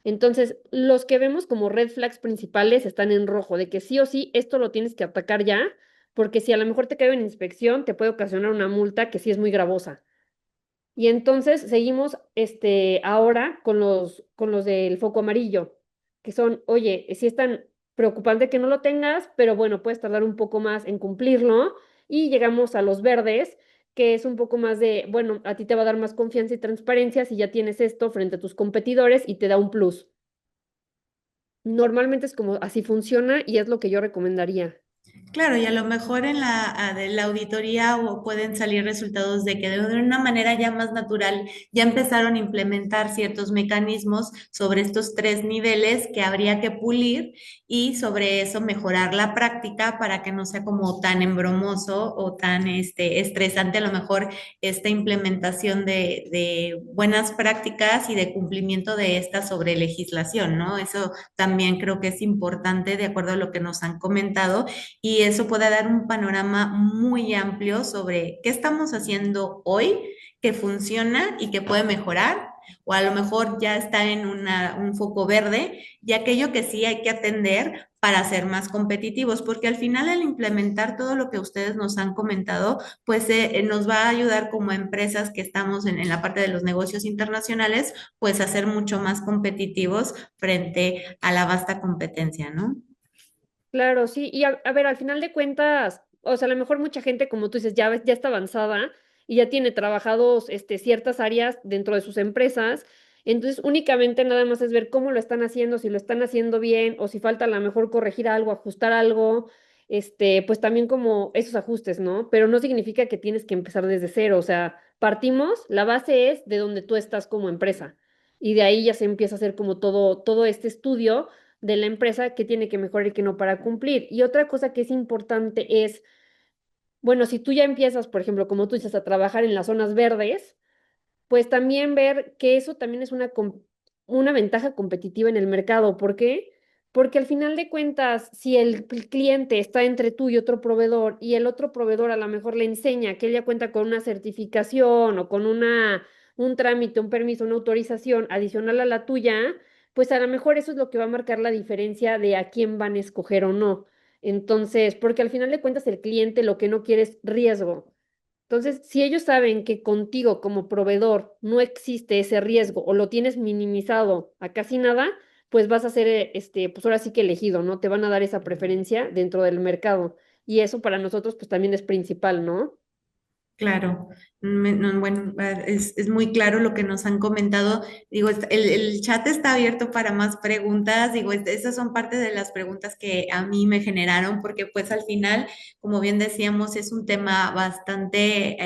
Entonces, los que vemos como red flags principales están en rojo, de que sí o sí esto lo tienes que atacar ya, porque si a lo mejor te cae en inspección, te puede ocasionar una multa que sí es muy gravosa. Y entonces seguimos ahora con los del foco amarillo, que son, oye, sí es tan preocupante que no lo tengas, pero bueno, puedes tardar un poco más en cumplirlo. Y llegamos a los verdes, que es un poco más de, bueno, a ti te va a dar más confianza y transparencia si ya tienes esto frente a tus competidores y te da un plus. Normalmente es como así funciona y es lo que yo recomendaría. Claro, y a lo mejor en de la auditoría pueden salir resultados de que de una manera ya más natural ya empezaron a implementar ciertos mecanismos sobre estos tres niveles que habría que pulir y sobre eso mejorar la práctica para que no sea como tan embromoso o tan estresante a lo mejor esta implementación de buenas prácticas y de cumplimiento de esta sobre legislación, ¿no? Eso también creo que es importante de acuerdo a lo que nos han comentado y eso puede dar un panorama muy amplio sobre qué estamos haciendo hoy, que funciona y que puede mejorar, o a lo mejor ya está en un foco verde y aquello que sí hay que atender para ser más competitivos, porque al final al implementar todo lo que ustedes nos han comentado, pues nos va a ayudar como empresas que estamos en la parte de los negocios internacionales, pues a ser mucho más competitivos frente a la vasta competencia, ¿no? Claro, sí, y a ver, al final de cuentas, o sea, a lo mejor mucha gente, como tú dices, ya está avanzada y ya tiene trabajados ciertas áreas dentro de sus empresas, entonces únicamente nada más es ver cómo lo están haciendo, si lo están haciendo bien o si falta a lo mejor corregir algo, ajustar algo, pues también como esos ajustes, ¿no? Pero no significa que tienes que empezar desde cero, o sea, partimos, la base es de donde tú estás como empresa y de ahí ya se empieza a hacer como todo este estudio de la empresa que tiene que mejorar y que no para cumplir. Y otra cosa que es importante es, bueno, si tú ya empiezas, por ejemplo, como tú dices, a trabajar en las zonas verdes, pues también ver que eso también es una ventaja competitiva en el mercado. ¿Por qué? Porque al final de cuentas, si el cliente está entre tú y otro proveedor y el otro proveedor a lo mejor le enseña que él ya cuenta con una certificación o con un trámite, un permiso, una autorización adicional a la tuya, pues a lo mejor eso es lo que va a marcar la diferencia de a quién van a escoger o no. Entonces, porque al final de cuentas el cliente lo que no quiere es riesgo. Entonces, si ellos saben que contigo como proveedor no existe ese riesgo o lo tienes minimizado a casi nada, pues vas a ser, pues ahora sí que elegido, ¿no? Te van a dar esa preferencia dentro del mercado. Y eso para nosotros, pues también es principal, ¿no? Claro, no, bueno, es muy claro lo que nos han comentado. Digo, el chat está abierto para más preguntas. Digo, esas son parte de las preguntas que a mí me generaron, porque pues al final, como bien decíamos, es un tema bastante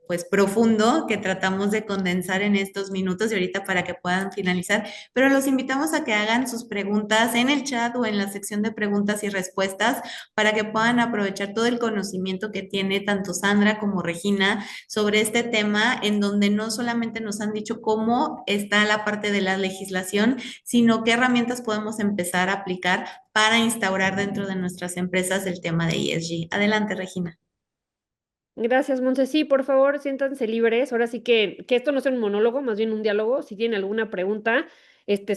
pues profundo que tratamos de condensar en estos minutos y ahorita para que puedan finalizar. Pero los invitamos a que hagan sus preguntas en el chat o en la sección de preguntas y respuestas para que puedan aprovechar todo el conocimiento que tiene tanto Sandra como Regina sobre este tema, en donde no solamente nos han dicho cómo está la parte de la legislación, sino qué herramientas podemos empezar a aplicar para instaurar dentro de nuestras empresas el tema de ESG. Adelante, Regina. Gracias, Monse. Sí, por favor, siéntanse libres. Ahora sí que esto no sea un monólogo, más bien un diálogo. Si tienen alguna pregunta,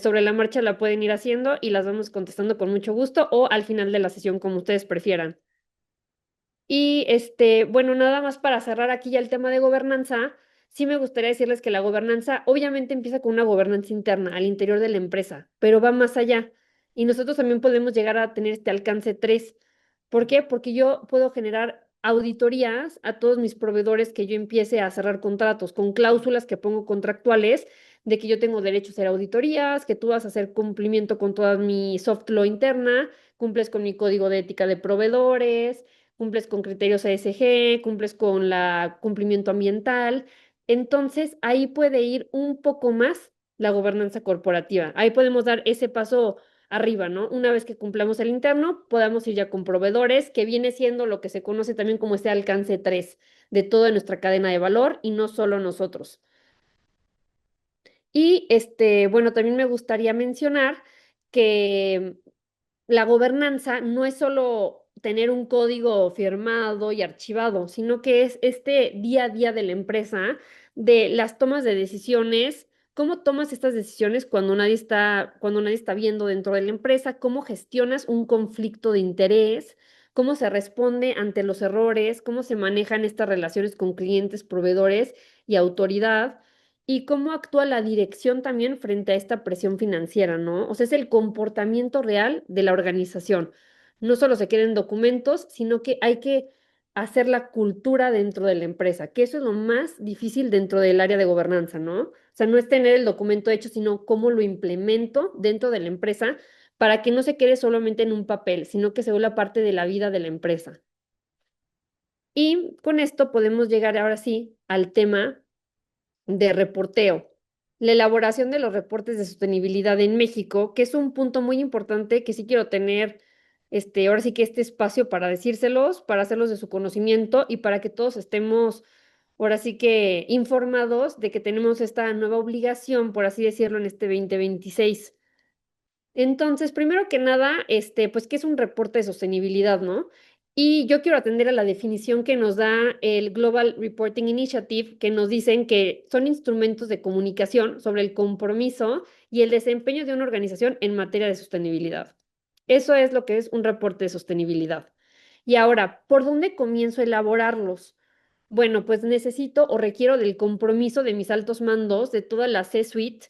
sobre la marcha la pueden ir haciendo y las vamos contestando con mucho gusto o al final de la sesión, como ustedes prefieran. Y bueno, nada más para cerrar aquí ya el tema de gobernanza, sí me gustaría decirles que la gobernanza obviamente empieza con una gobernanza interna al interior de la empresa, pero va más allá. Y nosotros también podemos llegar a tener este alcance 3. ¿Por qué? Porque yo puedo generar auditorías a todos mis proveedores que yo empiece a cerrar contratos con cláusulas que pongo contractuales de que yo tengo derecho a hacer auditorías, que tú vas a hacer cumplimiento con toda mi soft law interna, cumples con mi código de ética de proveedores, cumples con criterios ESG, cumples con la cumplimiento ambiental. Entonces, ahí puede ir un poco más la gobernanza corporativa. Ahí podemos dar ese paso arriba, ¿no? Una vez que cumplamos el interno, podamos ir ya con proveedores, que viene siendo lo que se conoce también como este alcance 3 de toda nuestra cadena de valor y no solo nosotros. Y bueno, también me gustaría mencionar que la gobernanza no es solo tener un código firmado y archivado, sino que es este día a día de la empresa, de las tomas de decisiones, cómo tomas estas decisiones cuando nadie está viendo dentro de la empresa, cómo gestionas un conflicto de interés, cómo se responde ante los errores, cómo se manejan estas relaciones con clientes, proveedores y autoridad. Y cómo actúa la dirección también frente a esta presión financiera, ¿no? O sea, es el comportamiento real de la organización. No solo se quieren documentos, sino que hay que hacer la cultura dentro de la empresa, que eso es lo más difícil dentro del área de gobernanza, ¿no? O sea, no es tener el documento hecho, sino cómo lo implemento dentro de la empresa para que no se quede solamente en un papel, sino que se vuelva parte de la vida de la empresa. Y con esto podemos llegar ahora sí al tema de reporteo. La elaboración de los reportes de sostenibilidad en México, que es un punto muy importante que sí quiero tener, ahora sí que este espacio para decírselos, para hacerlos de su conocimiento y para que todos estemos, ahora sí que informados de que tenemos esta nueva obligación, por así decirlo, en este 2026. Entonces, primero que nada, pues, ¿qué es un reporte de sostenibilidad, no? Y yo quiero atender a la definición que nos da el Global Reporting Initiative, que nos dicen que son instrumentos de comunicación sobre el compromiso y el desempeño de una organización en materia de sostenibilidad. Eso es lo que es un reporte de sostenibilidad. Y ahora, ¿por dónde comienzo a elaborarlos? Bueno, pues necesito o requiero del compromiso de mis altos mandos, de toda la C-suite,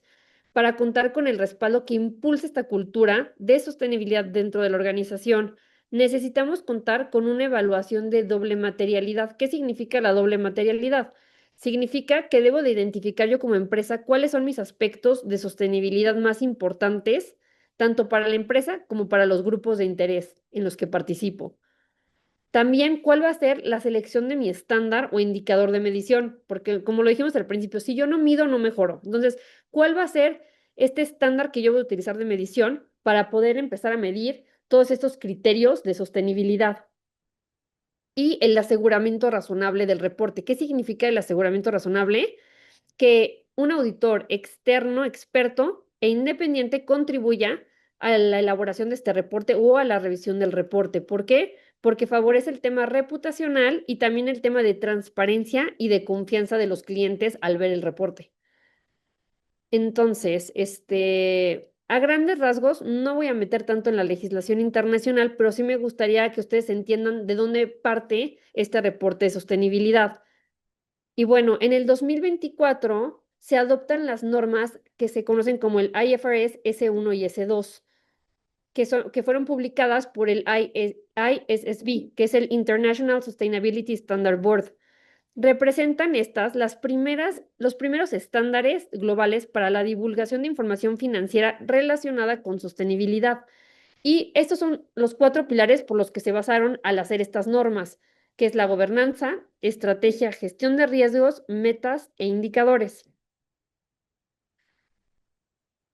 para contar con el respaldo que impulsa esta cultura de sostenibilidad dentro de la organización. Necesitamos contar con una evaluación de doble materialidad. ¿Qué significa la doble materialidad? Significa que debo de identificar yo como empresa cuáles son mis aspectos de sostenibilidad más importantes, tanto para la empresa como para los grupos de interés en los que participo. También, ¿cuál va a ser la selección de mi estándar o indicador de medición? Porque, como lo dijimos al principio, si yo no mido, no mejoro. Entonces, ¿cuál va a ser este estándar que yo voy a utilizar de medición para poder empezar a medir todos estos criterios de sostenibilidad? Y el aseguramiento razonable del reporte. ¿Qué significa el aseguramiento razonable? Que un auditor externo, experto e independiente contribuya a la elaboración de este reporte o a la revisión del reporte. ¿Por qué? Porque favorece el tema reputacional y también el tema de transparencia y de confianza de los clientes al ver el reporte. Entonces, a grandes rasgos, no voy a meter tanto en la legislación internacional, pero sí me gustaría que ustedes entiendan de dónde parte este reporte de sostenibilidad. Y bueno, en el 2024 se adoptan las normas que se conocen como el IFRS S1 y S2, que fueron publicadas por el ISSB, que es el International Sustainability Standard Board. Representan estas los primeros estándares globales para la divulgación de información financiera relacionada con sostenibilidad. Y estos son los cuatro pilares por los que se basaron al hacer estas normas, que es la gobernanza, estrategia, gestión de riesgos, metas e indicadores.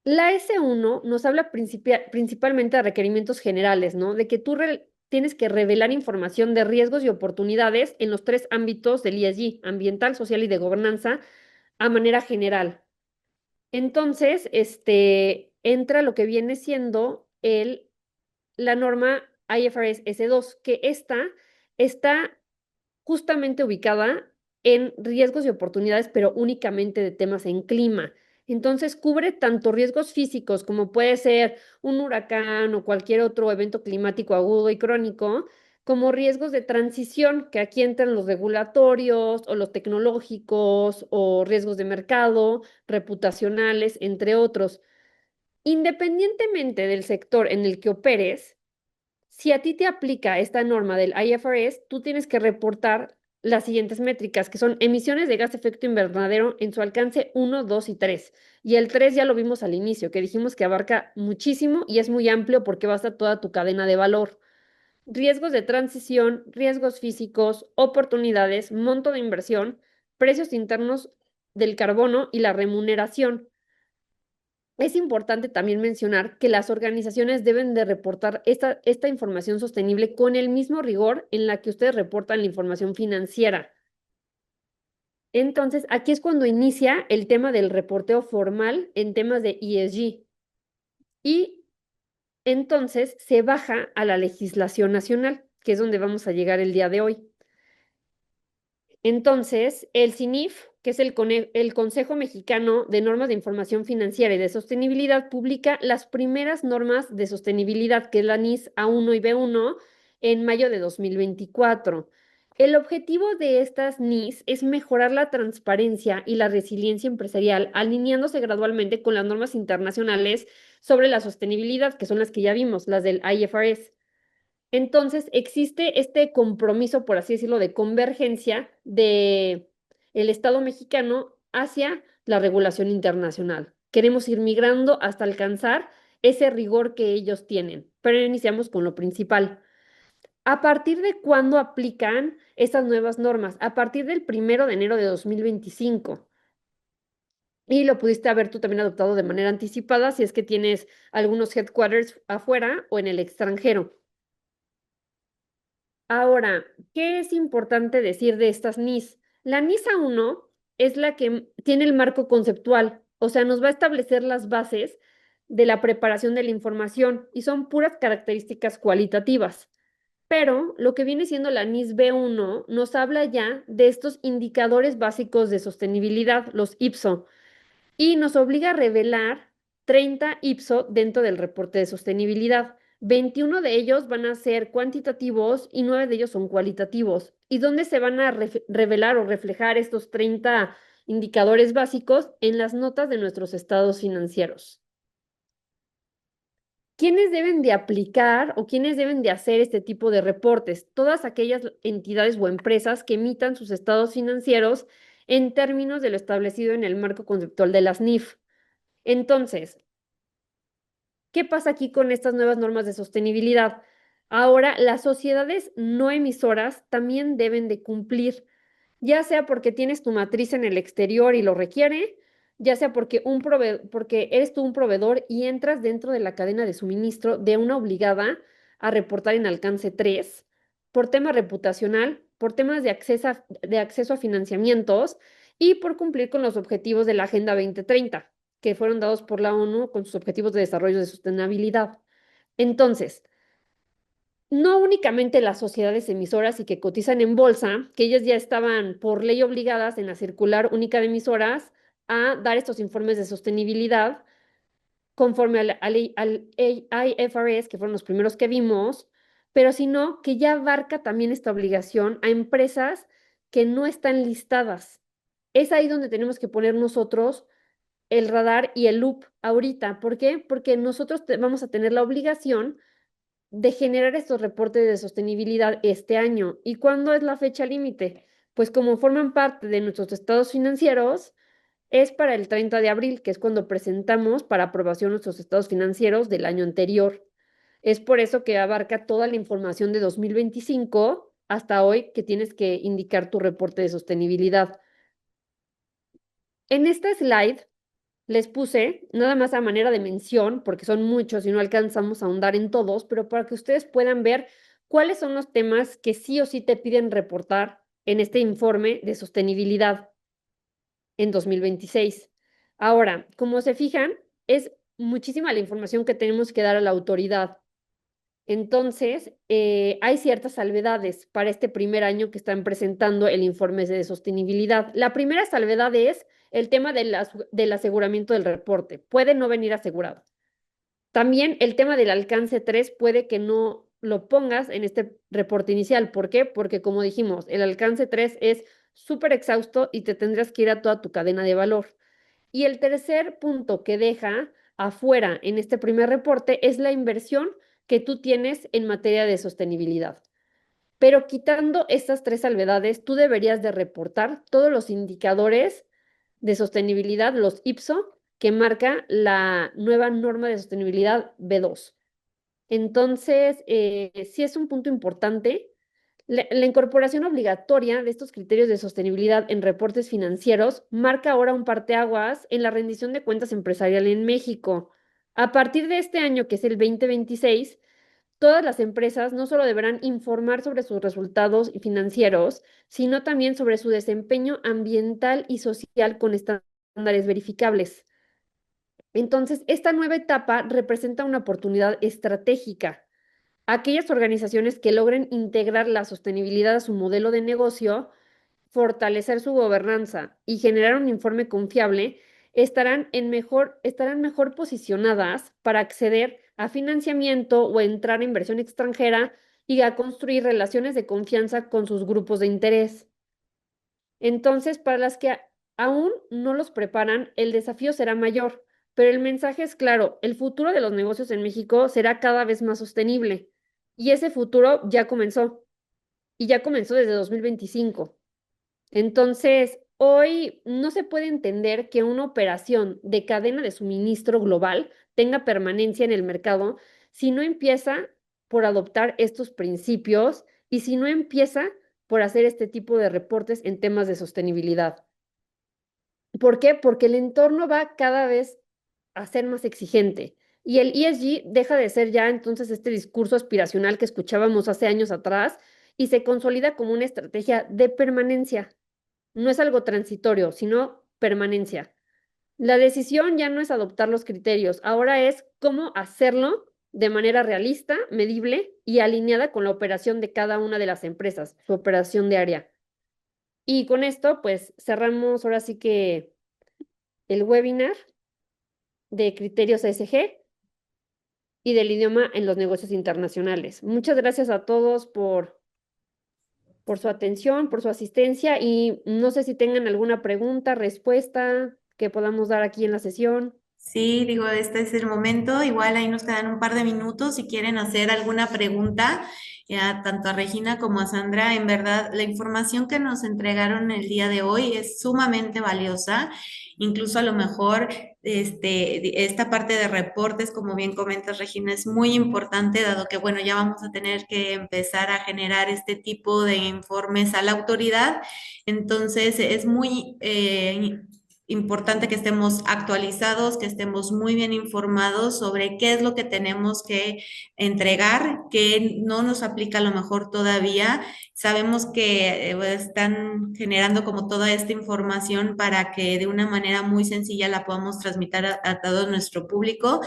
La S1 nos habla principalmente de requerimientos generales, ¿no? De que tú tienes que revelar información de riesgos y oportunidades en los tres ámbitos del ESG, ambiental, social y de gobernanza, a manera general. Entonces, entra lo que viene siendo la norma IFRS S2, que está justamente ubicada en riesgos y oportunidades, pero únicamente de temas en clima. Entonces cubre tanto riesgos físicos como puede ser un huracán o cualquier otro evento climático agudo y crónico, como riesgos de transición, que aquí entran los regulatorios o los tecnológicos o riesgos de mercado, reputacionales, entre otros. Independientemente del sector en el que operes, si a ti te aplica esta norma del IFRS, tú tienes que reportar las siguientes métricas, que son emisiones de gas de efecto invernadero en su alcance 1, 2 y 3. Y el 3 ya lo vimos al inicio, que dijimos que abarca muchísimo y es muy amplio porque basta toda tu cadena de valor. Riesgos de transición, riesgos físicos, oportunidades, monto de inversión, precios internos del carbono y la remuneración. Es importante también mencionar que las organizaciones deben de reportar esta información sostenible con el mismo rigor en la que ustedes reportan la información financiera. Entonces, aquí es cuando inicia el tema del reporteo formal en temas de ESG. Y entonces se baja a la legislación nacional, que es donde vamos a llegar el día de hoy. Entonces, el CINIF, que es el Consejo Mexicano de Normas de Información Financiera y de Sostenibilidad, publica las primeras normas de sostenibilidad, que es la NIS A1 y B1, en mayo de 2024. El objetivo de estas NIS es mejorar la transparencia y la resiliencia empresarial, alineándose gradualmente con las normas internacionales sobre la sostenibilidad, que son las que ya vimos, las del IFRS. Entonces, existe este compromiso, por así decirlo, de convergencia de el Estado mexicano hacia la regulación internacional. Queremos ir migrando hasta alcanzar ese rigor que ellos tienen. Pero iniciamos con lo principal. ¿A partir de cuándo aplican estas nuevas normas? A partir del 1 de enero de 2025. Y lo pudiste haber tú también adoptado de manera anticipada si es que tienes algunos headquarters afuera o en el extranjero. Ahora, ¿qué es importante decir de estas NIS? La NIS A1 es la que tiene el marco conceptual, o sea, nos va a establecer las bases de la preparación de la información y son puras características cualitativas. Pero lo que viene siendo la NIS B1 nos habla ya de estos indicadores básicos de sostenibilidad, los IPSO, y nos obliga a revelar 30 IPSO dentro del reporte de sostenibilidad. 21 de ellos van a ser cuantitativos y 9 de ellos son cualitativos. ¿Y dónde se van a revelar o reflejar estos 30 indicadores básicos? En las notas de nuestros estados financieros. ¿Quiénes deben de aplicar o quiénes deben de hacer este tipo de reportes? Todas aquellas entidades o empresas que emitan sus estados financieros en términos de lo establecido en el marco conceptual de las NIF. Entonces, ¿qué pasa aquí con estas nuevas normas de sostenibilidad? Ahora, las sociedades no emisoras también deben de cumplir, ya sea porque tienes tu matriz en el exterior y lo requiere, ya sea porque eres tú un proveedor y entras dentro de la cadena de suministro de una obligada a reportar en alcance 3, por tema reputacional, por temas de acceso a financiamientos y por cumplir con los objetivos de la Agenda 2030 que fueron dados por la ONU con sus objetivos de desarrollo de sostenibilidad. Entonces, no únicamente las sociedades emisoras y que cotizan en bolsa, que ellas ya estaban por ley obligadas en la circular única de emisoras a dar estos informes de sostenibilidad conforme al IFRS, que fueron los primeros que vimos, pero sino que ya abarca también esta obligación a empresas que no están listadas. Es ahí donde tenemos que poner nosotros el radar y el loop ahorita. ¿Por qué? Porque nosotros vamos a tener la obligación de generar estos reportes de sostenibilidad este año. ¿Y cuándo es la fecha límite? Pues como forman parte de nuestros estados financieros, es para el 30 de abril, que es cuando presentamos para aprobación nuestros estados financieros del año anterior. Es por eso que abarca toda la información de 2025 hasta hoy que tienes que indicar tu reporte de sostenibilidad. En esta slide les puse nada más a manera de mención, porque son muchos y no alcanzamos a ahondar en todos, pero para que ustedes puedan ver cuáles son los temas que sí o sí te piden reportar en este informe de sostenibilidad en 2026. Ahora, como se fijan, es muchísima la información que tenemos que dar a la autoridad. Entonces, hay ciertas salvedades para este primer año que están presentando el informe de sostenibilidad. La primera salvedad es el tema del aseguramiento del reporte. Puede no venir asegurado. También el tema del alcance 3 puede que no lo pongas en este reporte inicial. ¿Por qué? Porque como dijimos, el alcance 3 es súper exhausto y te tendrás que ir a toda tu cadena de valor. Y el tercer punto que deja afuera en este primer reporte es la inversión que tú tienes en materia de sostenibilidad. Pero quitando estas tres salvedades, tú deberías de reportar todos los indicadores de sostenibilidad, los IPSO, que marca la nueva norma de sostenibilidad B2. Entonces, sí es un punto importante. La incorporación obligatoria de estos criterios de sostenibilidad en reportes financieros marca ahora un parteaguas en la rendición de cuentas empresarial en México. A partir de este año, que es el 2026, todas las empresas no solo deberán informar sobre sus resultados financieros, sino también sobre su desempeño ambiental y social con estándares verificables. Entonces, esta nueva etapa representa una oportunidad estratégica aquellas organizaciones que logren integrar la sostenibilidad a su modelo de negocio, fortalecer su gobernanza y generar un informe confiable, estarán mejor posicionadas para acceder a financiamiento o entrar a inversión extranjera y a construir relaciones de confianza con sus grupos de interés. Entonces, para las que aún no los preparan, el desafío será mayor, pero el mensaje es claro, el futuro de los negocios en México será cada vez más sostenible y ese futuro ya comenzó y ya comenzó desde 2025. Entonces, hoy no se puede entender que una operación de cadena de suministro global tenga permanencia en el mercado si no empieza por adoptar estos principios y si no empieza por hacer este tipo de reportes en temas de sostenibilidad. ¿Por qué? Porque el entorno va cada vez a ser más exigente y el ESG deja de ser ya entonces este discurso aspiracional que escuchábamos hace años atrás y se consolida como una estrategia de permanencia. No es algo transitorio, sino permanencia. La decisión ya no es adoptar los criterios, ahora es cómo hacerlo de manera realista, medible y alineada con la operación de cada una de las empresas, su operación diaria. Y con esto, pues cerramos ahora sí que el webinar de criterios ESG y del idioma en los negocios internacionales. Muchas gracias a todos por su atención, por su asistencia y no sé si tengan alguna pregunta, respuesta que podamos dar aquí en la sesión. Sí, digo, este es el momento. Igual ahí nos quedan un par de minutos si quieren hacer alguna pregunta, tanto a Regina como a Sandra. En verdad, la información que nos entregaron el día de hoy es sumamente valiosa. Incluso a lo mejor esta parte de reportes, como bien comentas, Regina, es muy importante, dado que, bueno, ya vamos a tener que empezar a generar este tipo de informes a la autoridad. Entonces, es muy importante que estemos actualizados, que estemos muy bien informados sobre qué es lo que tenemos que entregar, que no nos aplica a lo mejor todavía. Sabemos que están generando como toda esta información para que de una manera muy sencilla la podamos transmitir a todo nuestro público.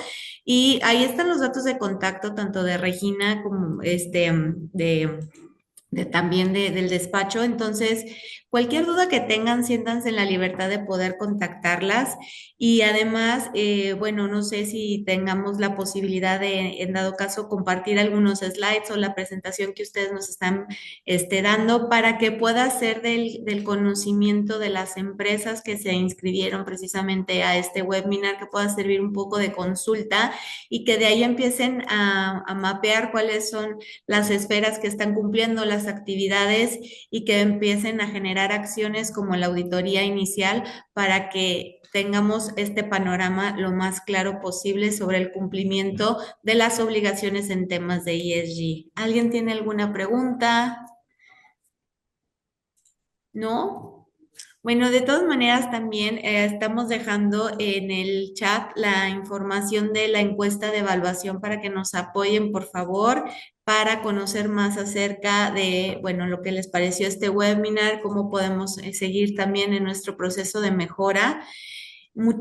Y ahí están los datos de contacto, tanto de Regina como también del despacho. Entonces, cualquier duda que tengan, siéntanse en la libertad de poder contactarlas. Y además, bueno, no sé si tengamos la posibilidad de, en dado caso, compartir algunos slides o la presentación que ustedes nos están dando para que pueda ser del conocimiento de las empresas que se inscribieron precisamente a este webinar, que pueda servir un poco de consulta y que de ahí empiecen a mapear cuáles son las esferas que están cumpliendo las actividades y que empiecen a generar acciones como la auditoría inicial para que tengamos este panorama lo más claro posible sobre el cumplimiento de las obligaciones en temas de ESG. ¿Alguien tiene alguna pregunta? ¿No? Bueno, de todas maneras también estamos dejando en el chat la información de la encuesta de evaluación para que nos apoyen, por favor, para conocer más acerca de, bueno, lo que les pareció este webinar, cómo podemos seguir también en nuestro proceso de mejora.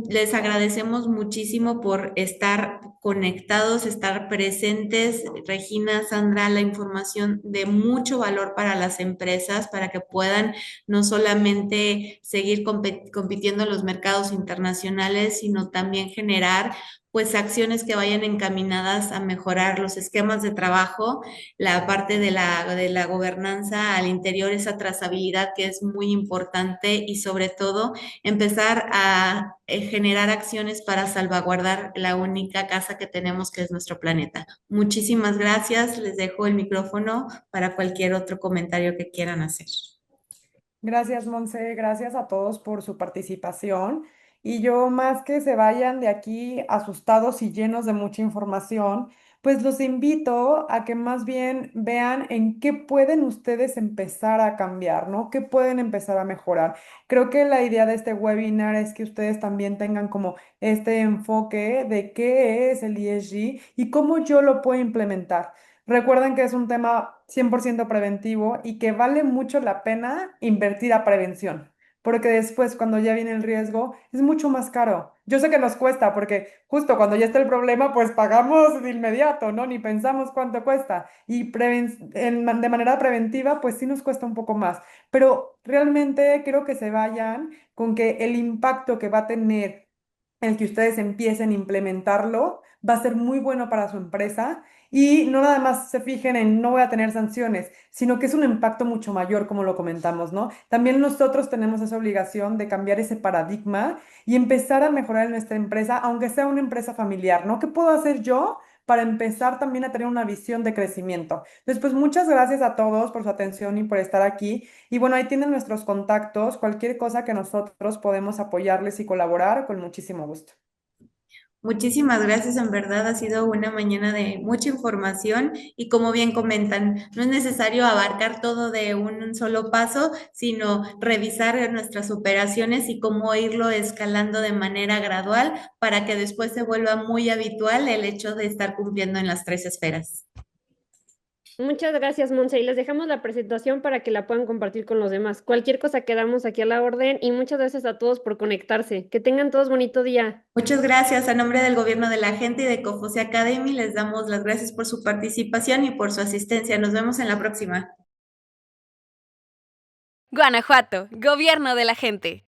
Les agradecemos muchísimo por estar conectados, estar presentes. Regina, Sandra, la información de mucho valor para las empresas, para que puedan no solamente seguir compitiendo en los mercados internacionales, sino también generar pues acciones que vayan encaminadas a mejorar los esquemas de trabajo, la parte de la gobernanza al interior, esa trazabilidad que es muy importante y sobre todo empezar a generar acciones para salvaguardar la única casa que tenemos, que es nuestro planeta. Muchísimas gracias. Les dejo el micrófono para cualquier otro comentario que quieran hacer. Gracias, Monse. Gracias a todos por su participación. Y yo, más que se vayan de aquí asustados y llenos de mucha información, pues los invito a que más bien vean en qué pueden ustedes empezar a cambiar, ¿no? ¿Qué pueden empezar a mejorar? Creo que la idea de este webinar es que ustedes también tengan como este enfoque de qué es el ESG y cómo yo lo puedo implementar. Recuerden que es un tema 100% preventivo y que vale mucho la pena invertir a prevención. porque después cuando ya viene el riesgo es mucho más caro. Yo sé que nos cuesta porque justo cuando ya está el problema, pues pagamos de inmediato, ¿no? Ni pensamos cuánto cuesta. Y de manera preventiva, pues sí nos cuesta un poco más. Pero realmente quiero que se vayan con que el impacto que va a tener el que ustedes empiecen a implementarlo va a ser muy bueno para su empresa y no nada más se fijen en no voy a tener sanciones, sino que es un impacto mucho mayor, como lo comentamos, ¿no? También nosotros tenemos esa obligación de cambiar ese paradigma y empezar a mejorar en nuestra empresa, aunque sea una empresa familiar, ¿no? ¿Qué puedo hacer yo para empezar también a tener una visión de crecimiento? Entonces, pues muchas gracias a todos por su atención y por estar aquí. Y bueno, ahí tienen nuestros contactos, cualquier cosa que nosotros podemos apoyarles y colaborar, con muchísimo gusto. Muchísimas gracias, en verdad ha sido una mañana de mucha información y como bien comentan, no es necesario abarcar todo de un solo paso, sino revisar nuestras operaciones y cómo irlo escalando de manera gradual para que después se vuelva muy habitual el hecho de estar cumpliendo en las tres esferas. Muchas gracias, Monse, y les dejamos la presentación para que la puedan compartir con los demás. Cualquier cosa quedamos aquí a la orden y muchas gracias a todos por conectarse. Que tengan todos bonito día. Muchas gracias. A nombre del gobierno de la gente y de Cofose Academy, les damos las gracias por su participación y por su asistencia. Nos vemos en la próxima. Guanajuato, Gobierno de la Gente.